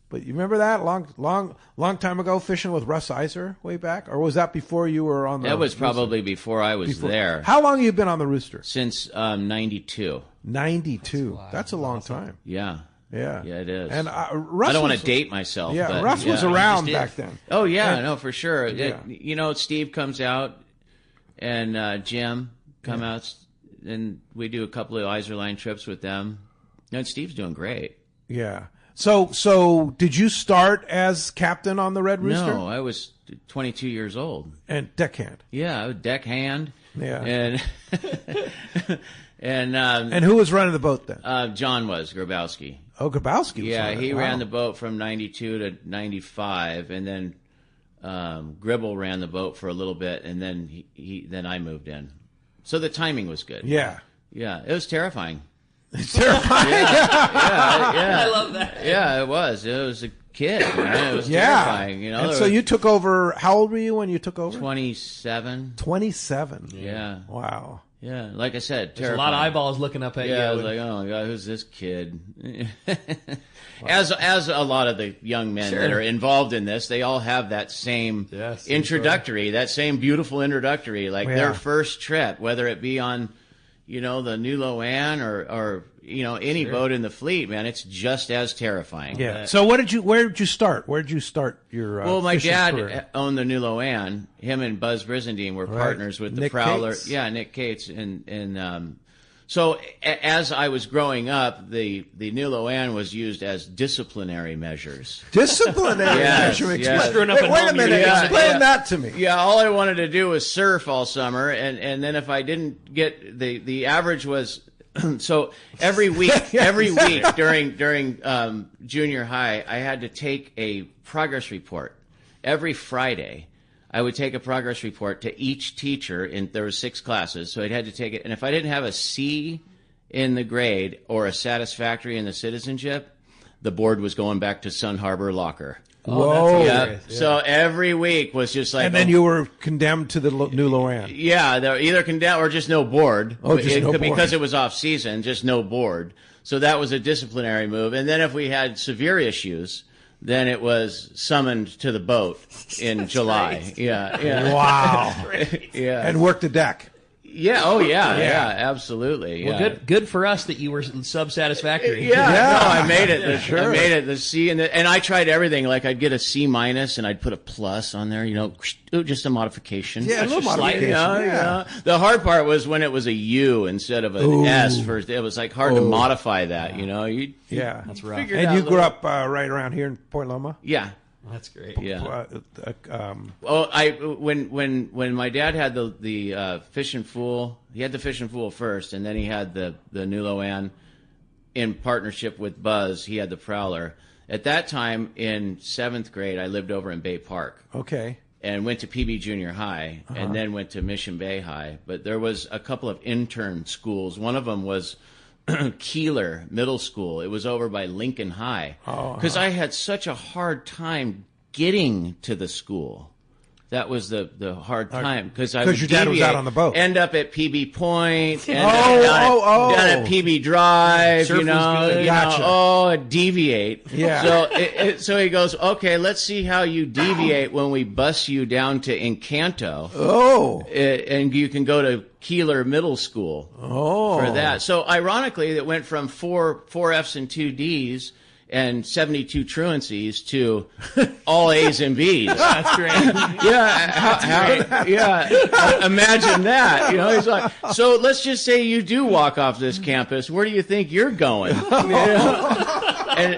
But you remember that long time ago, fishing with Russ Iser way back, or was that before you were on the? That was probably before I was there. How long have you been on the Rooster? Since 92. 92. That's a long time. Yeah. Yeah. Yeah, it is. And Russ I don't want to date myself. Yeah, but, Russ was around back then. Oh yeah, and, no, for sure. Yeah. You know, Steve comes out, and Jim come out, and we do a couple of Iserline trips with them. And Steve's doing great. Yeah. So did you start as captain on the Red Rooster? No, I was 22 years old. And deckhand. Yeah, I was deckhand. Yeah. And and who was running the boat then? John was Grabowski. Oh, Grabowski. Yeah, he ran the boat from 92 to 95, and then Gribble ran the boat for a little bit, and then then I moved in. So the timing was good. Yeah. Yeah, it was terrifying. It's terrifying. Yeah. I love that. Yeah, it was. It was a kid. Man. It was terrifying. You know. And so you took over. How old were you when you took over? 27. 27. Yeah. Wow. Yeah, like I said, There's a lot of eyeballs looking up at you. Yeah, I was like, oh my god, who's this kid? As a lot of the young men that are involved in this, they all have that same introductory, that same beautiful introductory, like their first trip, whether it be on, you know, the New Loan or you know, any boat in the fleet, man, it's just as terrifying. Yeah. So where did you start? Where did you start your well, my dad career? owned the New Loan. Him and Buzz Brizendine were partners with the Nick Prowler. Cates. Yeah, Nick Cates. And so as I was growing up, the New Loan was used as disciplinary measures. Disciplinary measures? Yes. Wait a minute. Explain that to me. Yeah, all I wanted to do was surf all summer, and then if I didn't get the average was so every week during junior high, I had to take a progress report. Every Friday, I would take a progress report to each teacher, and there were 6 classes, so I had to take it. And if I didn't have a C in the grade or a satisfactory in the citizenship, the board was going back to Sun Harbor locker. Whoa! Yeah. So every week was just like, and then you were condemned to the New Loan. Yeah, they're either condemned or just no board. Oh, just no board. Because it was off season, just no board. So that was a disciplinary move. And then if we had severe issues, then it was summoned to the boat in July. Great. Yeah. Wow. Yeah. And worked the deck. Yeah. Oh, yeah. Absolutely. Yeah. Well, good for us that you were sub-satisfactory. Yeah. No, I made it. I made it. The C and I tried everything. Like I'd get a C minus and I'd put a plus on there. You know, just a modification. Yeah, a little modification. Yeah. The hard part was when it was a U instead of an S. First, it was like hard to modify that. You know. Yeah, that's rough. And you grew up right around here in Point Loma. Yeah. That's great. Yeah. When my dad had the Fish and Fool, he had the Fish and Fool first, and then he had the New Loan in partnership with Buzz. He had the Prowler. At that time, in 7th grade, I lived over in Bay Park. Okay. And went to PB Junior High, and then went to Mission Bay High. But there was a couple of intern schools. One of them was Keeler Middle School. It was over by Lincoln High. Because I had such a hard time getting to the school. That was the hard time because your dad was out on the boat. End up at PB Point, down at PB Drive. Surf you know, was good. Gotcha. Deviate. Yeah. So he goes, okay, let's see how you deviate when we bus you down to Encanto. And you can go to Keeler Middle School for that. So ironically, it went from four Fs and 2 Ds. and 72 truancies to all A's and B's. That's great. Imagine that. He's like, so let's just say you do walk off this campus. Where do you think you're going? And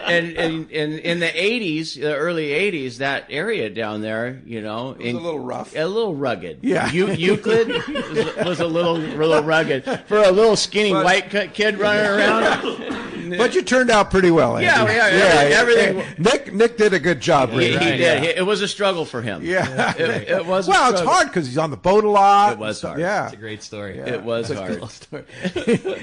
in the 80s, the early 80s, that area down there, it was a little rough, a little rugged. Yeah, Euclid was a little rugged for a little skinny white kid running around. But you turned out pretty well, Andy. Yeah, everything. Nick did a good job. He did. It was a struggle for him. Yeah, it was. Well, it's hard because he's on the boat a lot. It was hard. Yeah, it's a great story. Yeah. It was hard. Cool story.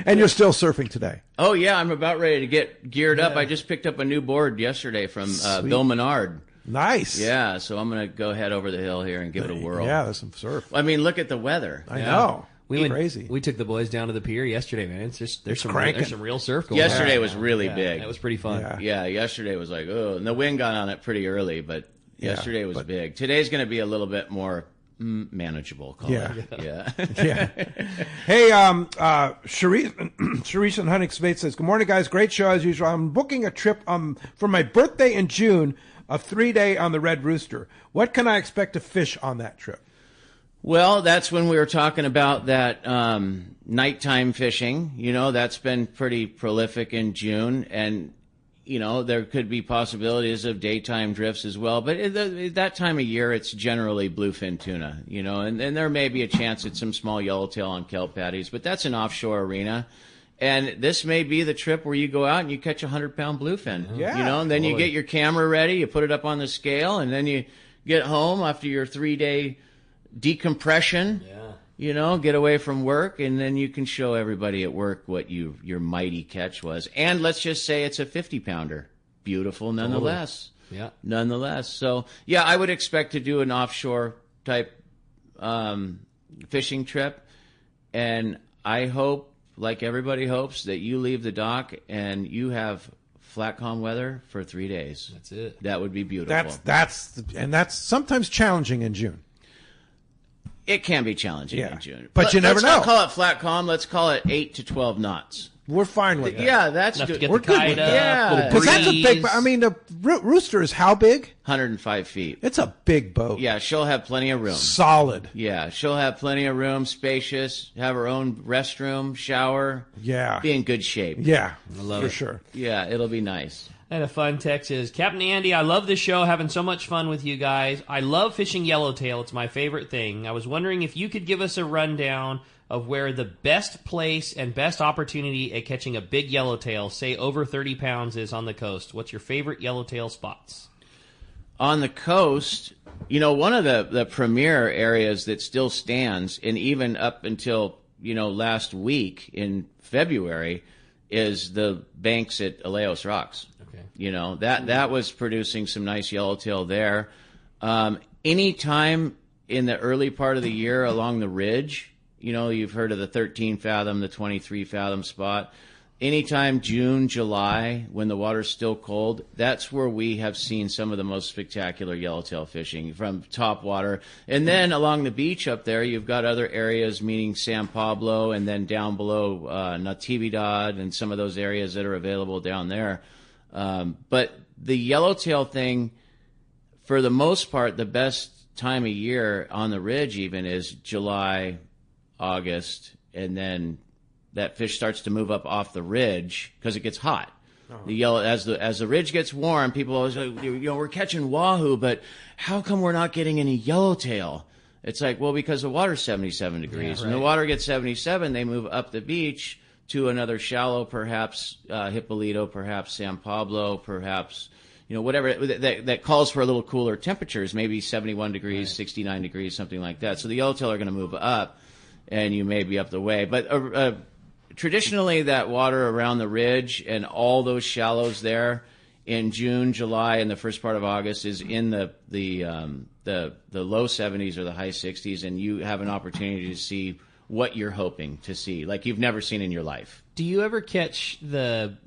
And you're still surfing today. Oh yeah, I'm about ready to get geared up. I just picked up a new board yesterday from Bill Menard. Nice. Yeah, so I'm gonna go head over the hill here and give it a whirl. Yeah, there's some surf. I mean, look at the weather. I know. Crazy. We took the boys down to the pier yesterday, man. There's some real surf going on. Yesterday was really big. That was pretty fun. Yeah, yesterday was like, oh, and the wind got on it pretty early, but yesterday was big. Today's going to be a little bit more manageable. Yeah. Yeah. Hey, Sharice and Hunting Spade says, good morning, guys. Great show as usual. I'm booking a trip for my birthday in June, a 3-day on the Red Rooster. What can I expect to fish on that trip? Well, that's when we were talking about that nighttime fishing. That's been pretty prolific in June, and there could be possibilities of daytime drifts as well. But at that time of year, it's generally bluefin tuna. And there may be a chance at some small yellowtail on kelp patties, but that's an offshore arena. And this may be the trip where you go out and you catch 100-pound bluefin. Yeah, and then you get your camera ready, you put it up on the scale, and then you get home after your 3-day decompression, get away from work, and then you can show everybody at work what your mighty catch was. And let's just say it's a 50-pounder. Beautiful nonetheless. Yeah. Nonetheless. So, I would expect to do an offshore type fishing trip, and I hope, like everybody hopes, that you leave the dock and you have flat calm weather for 3 days. That's it. That would be beautiful. That's sometimes challenging in June. It can be challenging in June. But you never know. Let's not call it flat calm. Let's call it 8 to 12 knots. We're fine with that. Yeah, that's enough good. to get We're the kite good. up. Yeah. Because that's a big... I mean, the Rooster is how big? 105 feet. It's a big boat. Yeah, she'll have plenty of room. Solid. Yeah, she'll have plenty of room, spacious, have her own restroom, shower. Yeah. Be in good shape. Yeah, I love for it. sure. Yeah, it'll be nice. And a fun text is, Captain Andy, I love this show, having so much fun with you guys. I love fishing yellowtail. It's my favorite thing. I was wondering if you could give us a rundown of where the best place and best opportunity at catching a big yellowtail, say over 30 pounds, is on the coast. What's your favorite yellowtail spots? On the coast, one of the premier areas that still stands, and even up until, last week in February, is the banks at Aleos Rocks. Okay. That was producing some nice yellowtail there. Anytime in the early part of the year along the ridge, you've heard of the 13 fathom, the 23 fathom spot. Anytime June, July, when the water's still cold, that's where we have seen some of the most spectacular yellowtail fishing from top water. And then along the beach up there, you've got other areas, meaning San Pablo, and then down below Natividad and some of those areas that are available down there. But the yellowtail thing, for the most part, the best time of year on the ridge even is July, August, and then that fish starts to move up off the ridge because it gets hot. As the ridge gets warm, people always say, we're catching wahoo, but how come we're not getting any yellowtail? It's like, well, because the water's 77 degrees. When the water gets 77, they move up the beach to another shallow, perhaps Hippolito, perhaps San Pablo, perhaps whatever that calls for a little cooler temperatures, maybe 71 degrees, 69 degrees, something like that. So the yellowtail are going to move up, and you may be up the way. But traditionally, that water around the ridge and all those shallows there in June, July, and the first part of August is in the low 70s or the high 60s, and you have an opportunity to see what you're hoping to see, like you've never seen in your life. Do you ever catch the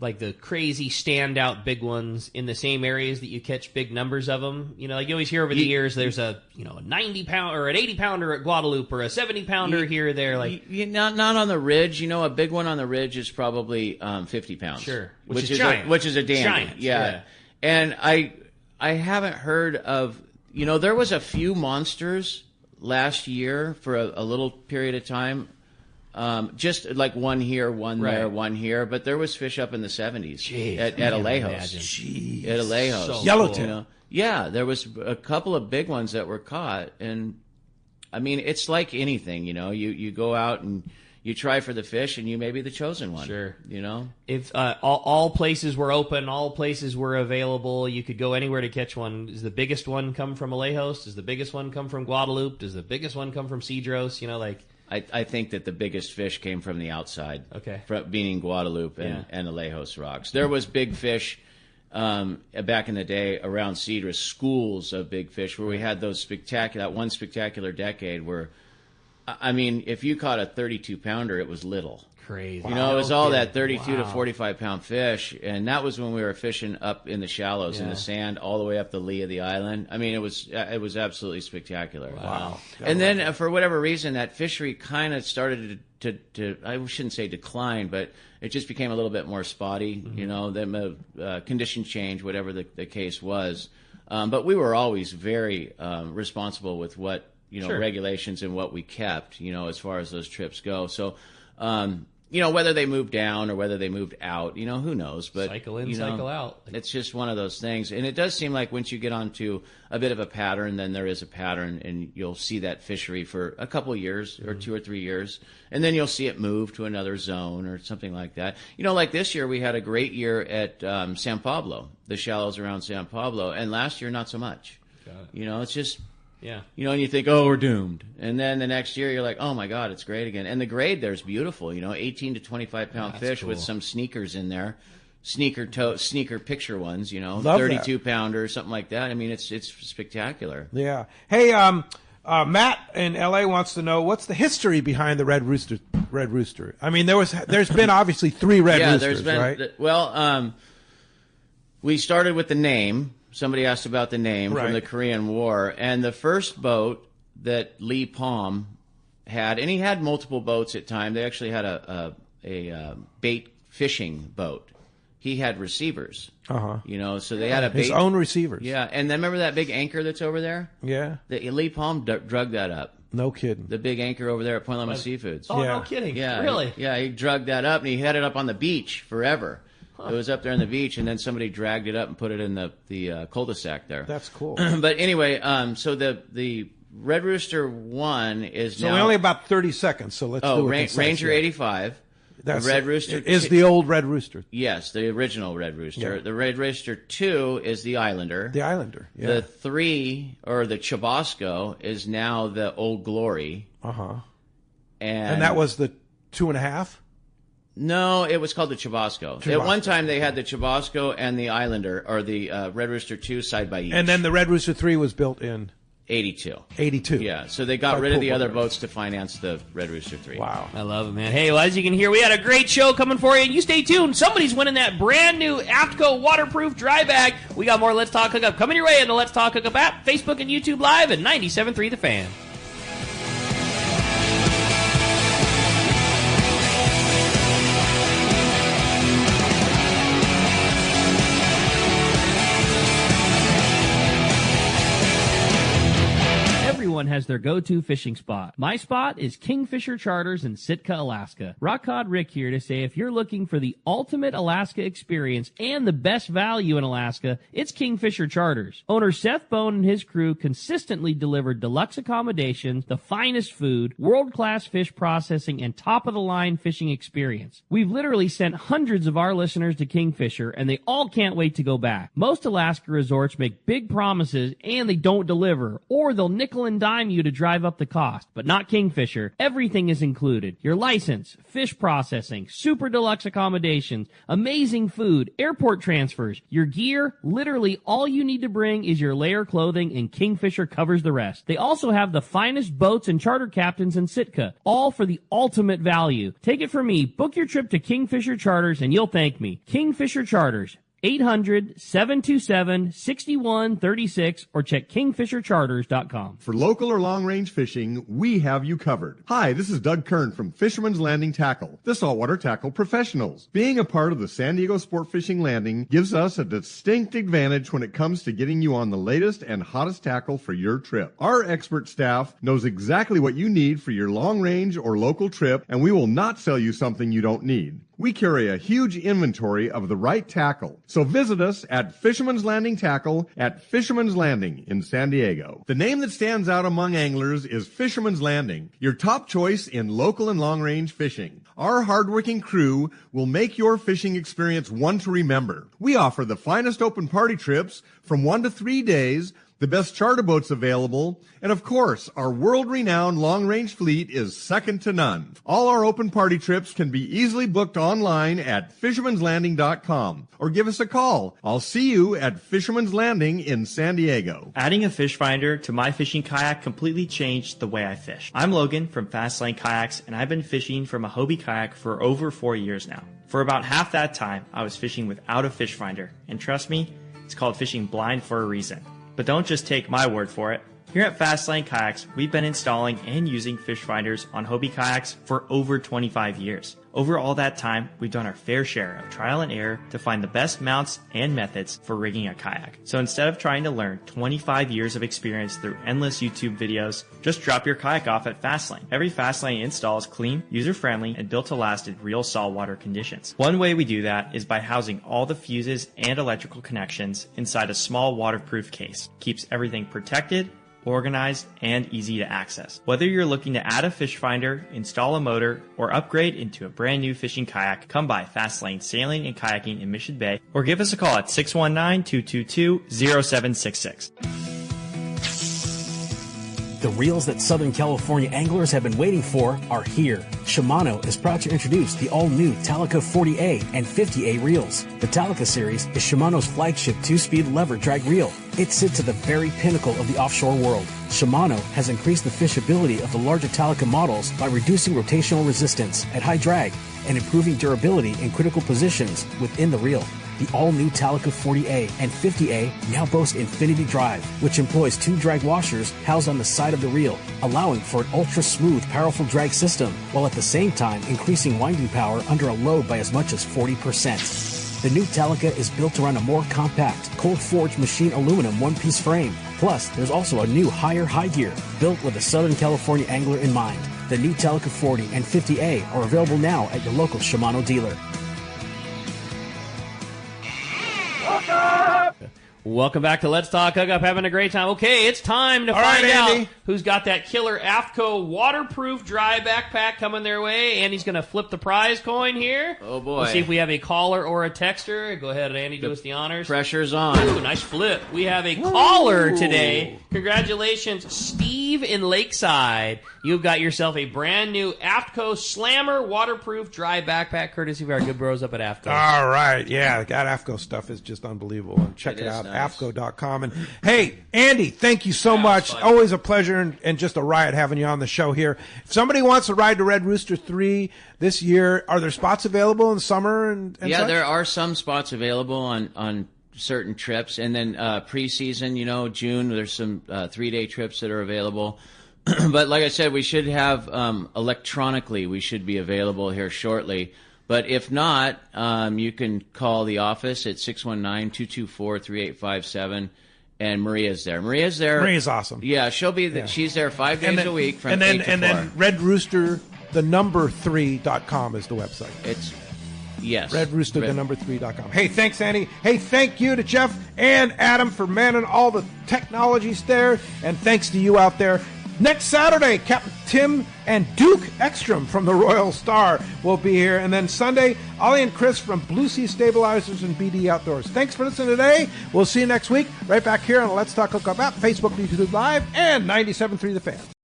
crazy standout big ones in the same areas that you catch big numbers of them? You know, like you always hear over the years, there's a 90 pound or an 80 pounder at Guadalupe or a 70 pounder here or there. Like not on the ridge. You know, a big one on the ridge is probably 50 pounds. Sure, which is giant. Which is a dandy. Giant. Yeah. And I haven't heard of. You know, there was a few monsters last year for a little period of time. Just like one here, one there, one here. But there was fish up in the 70s at Alejos. At Alejos. So Yellowtail. cool. You know? Yeah, there was a couple of big ones that were caught. And, I mean, it's like anything, you know. You go out and you try for the fish, and you may be the chosen one. Sure. You know? If all places were open, all places were available, you could go anywhere to catch one. Does the biggest one come from Alejos? Does the biggest one come from Guadalupe? Does the biggest one come from Cedros? You know, like... I think that the biggest fish came from the outside. Okay. Meaning Guadalupe and Alejos rocks. There was big fish back in the day around Cedros, schools of big fish where we had that one spectacular decade where, I mean, if you caught a 32-pounder, it was little. Crazy. You know, it was all that 32 to 45-pound fish, and that was when we were fishing up in the shallows in the sand all the way up the lee of the island. I mean, it was absolutely spectacular. Wow. And then, for whatever reason, that fishery kind of started to I shouldn't say decline, but it just became a little bit more spotty. Mm-hmm. You know, the conditions changed, whatever the case was. But we were always very responsible with what, regulations and what we kept, as far as those trips go. So, whether they moved down or whether they moved out, who knows? But cycle in, cycle out. It's just one of those things. And it does seem like once you get onto a bit of a pattern, then there is a pattern, and you'll see that fishery for a couple of years or 2 or 3 years, and then you'll see it move to another zone or something like that. Like this year, we had a great year at San Pablo, the shallows around San Pablo, and last year, not so much. Got it. It's just... Yeah. And you think, oh, we're doomed. And then the next year you're like, oh my God, it's great again. And the grade there is beautiful, 18 to 25 pound fish with some sneakers in there. Sneaker picture ones, Love 32 pounder, something like that. I mean, it's spectacular. Yeah. Hey, Matt in LA wants to know what's the history behind the Red Rooster. I mean, there's been obviously 3 Red Roosters, right? We started with the name. Somebody asked about the name from the Korean War, and the first boat that Lee Palm had, and he had multiple boats at time. They actually had a bait fishing boat. He had receivers. So they had his own receivers. Yeah, and then remember that big anchor that's over there? Yeah. Lee Palm drug that up. No kidding. The big anchor over there at Point Loma Seafoods. Oh, no kidding. Yeah, really? He drug that up, and he had it up on the beach forever. It was up there on the beach, and then somebody dragged it up and put it in the cul-de-sac there. That's cool. But anyway, so the Red Rooster 1 is now... So we only about 30 seconds, so let's do it. Ranger 85. That's Red Rooster is the old Red Rooster. Yes, the original Red Rooster. Yeah. The Red Rooster 2 is the Islander. The Islander, yeah. The 3, or the Chubasco, is now the Old Glory. Uh-huh. And that was the 2.5? No, it was called the Chubasco. At one time, they had the Chubasco and the Islander, or the Red Rooster 2 side by each. And then the Red Rooster 3 was built in 82. 82. Yeah, so they got rid of the other boats to finance the Red Rooster 3. Wow. I love it, man. Hey, well, as you can hear, we had a great show coming for you, and you stay tuned. Somebody's winning that brand new AFTCO waterproof dry bag. We got more Let's Talk Hookup coming your way in the Let's Talk Hookup app, Facebook and YouTube Live, and 97.3 The Fan. Everyone has their go-to fishing spot. My spot is Kingfisher Charters in Sitka, Alaska. Rock Cod Rick here to say if you're looking for the ultimate Alaska experience and the best value in Alaska, it's Kingfisher Charters. Owner Seth Bone and his crew consistently deliver deluxe accommodations, the finest food, world-class fish processing, and top-of-the-line fishing experience. We've literally sent hundreds of our listeners to Kingfisher, and they all can't wait to go back. Most Alaska resorts make big promises, and they don't deliver, or they'll nickel and dime dime you to drive up the cost. But not Kingfisher. Everything is included. Your license, fish processing, super deluxe accommodations, amazing food, airport transfers, your gear. Literally all you need to bring is your layer clothing, and Kingfisher covers the rest. They also have the finest boats and charter captains in Sitka, all for the ultimate value. Take it from me. Book your trip to Kingfisher Charters and you'll thank me. Kingfisher Charters. 800-727-6136 or check kingfishercharters.com. For local or long-range fishing, we have you covered. Hi, this is Doug Kern from Fisherman's Landing Tackle, the saltwater tackle professionals. Being a part of the San Diego Sport Fishing Landing gives us a distinct advantage when it comes to getting you on the latest and hottest tackle for your trip. Our expert staff knows exactly what you need for your long-range or local trip, and we will not sell you something you don't need. We carry a huge inventory of the right tackle. So visit us at Fisherman's Landing Tackle at Fisherman's Landing in San Diego. The name that stands out among anglers is Fisherman's Landing, your top choice in local and long-range fishing. Our hardworking crew will make your fishing experience one to remember. We offer the finest open party trips from 1 to 3 days, the best charter boats available, and of course, our world-renowned long-range fleet is second to none. All our open party trips can be easily booked online at fishermanslanding.com or give us a call. I'll see you at Fisherman's Landing in San Diego. Adding a fish finder to my fishing kayak completely changed the way I fish. I'm Logan from Fastlane Kayaks, and I've been fishing from a Hobie kayak for over 4 years now. For about half that time, I was fishing without a fish finder, and trust me, it's called fishing blind for a reason. But don't just take my word for it. Here at Fastlane Kayaks, we've been installing and using fish finders on Hobie kayaks for over 25 years. Over all that time, we've done our fair share of trial and error to find the best mounts and methods for rigging a kayak. So instead of trying to learn 25 years of experience through endless YouTube videos, just drop your kayak off at Fastlane. Every Fastlane install is clean, user-friendly, and built to last in real saltwater conditions. One way we do that is by housing all the fuses and electrical connections inside a small waterproof case. Keeps everything protected, organized, and easy to access. Whether you're looking to add a fish finder, install a motor, or upgrade into a brand new fishing kayak, come by Fastlane Sailing and Kayaking in Mission Bay or give us a call at 619-222-0766. The reels that Southern California anglers have been waiting for are here. Shimano is proud to introduce the all-new Talica 40A and 50A reels. The Talica series is Shimano's flagship 2-speed lever drag reel. It sits at the very pinnacle of the offshore world. Shimano has increased the fishability of the larger Talica models by reducing rotational resistance at high drag and improving durability in critical positions within the reel. The all-new Talica 40A and 50A now boast Infinity Drive, which employs 2 drag washers housed on the side of the reel, allowing for an ultra-smooth, powerful drag system, while at the same time increasing winding power under a load by as much as 40%. The new Talica is built around a more compact, cold-forged machine aluminum one-piece frame. Plus, there's also a new higher high gear, built with a Southern California angler in mind. The new Talica 40 and 50A are available now at your local Shimano dealer. Welcome back to Let's Talk Hookup. Having a great time. Okay, it's time to find out who's got that killer AFCO waterproof dry backpack coming their way. Andy's going to flip the prize coin here. Oh, boy. Let's see if we have a caller or a texter. Go ahead, Andy, do us the honors. Pressure's on. Ooh, nice flip. We have a caller today. Congratulations, Steve in Lakeside. You've got yourself a brand new AFCO Slammer waterproof dry backpack, courtesy of our good bros up at AFCO. All right. Yeah, that AFCO stuff is just unbelievable. And check it out, nice. AFCO.com. And hey, Andy, thank you so much. Fun. Always a pleasure and just a riot having you on the show here. If somebody wants to ride the Red Rooster 3 this year, are there spots available in summer and yeah, such? There are some spots available on certain trips. And then preseason, June, there's some 3-day trips that are available. But like I said, we should have electronically, we should be available here shortly. But if not, you can call the office at 619-224-3857. And Maria's there. Maria's awesome. Yeah, she'll be. She's there 5 days a week from 8 to 4. And then Red Rooster, the number 3.com is the website. It's yes. Red Rooster, the number 3.com. Hey, thanks, Andy. Hey, thank you to Jeff and Adam for manning all the technologies there. And thanks to you out there. Next Saturday, Captain Tim and Duke Ekstrom from the Royal Star will be here. And then Sunday, Ollie and Chris from Blue Sea Stabilizers and BD Outdoors. Thanks for listening today. We'll see you next week right back here on Let's Talk Hookup app, Facebook, YouTube Live, and 97.3 The Fan.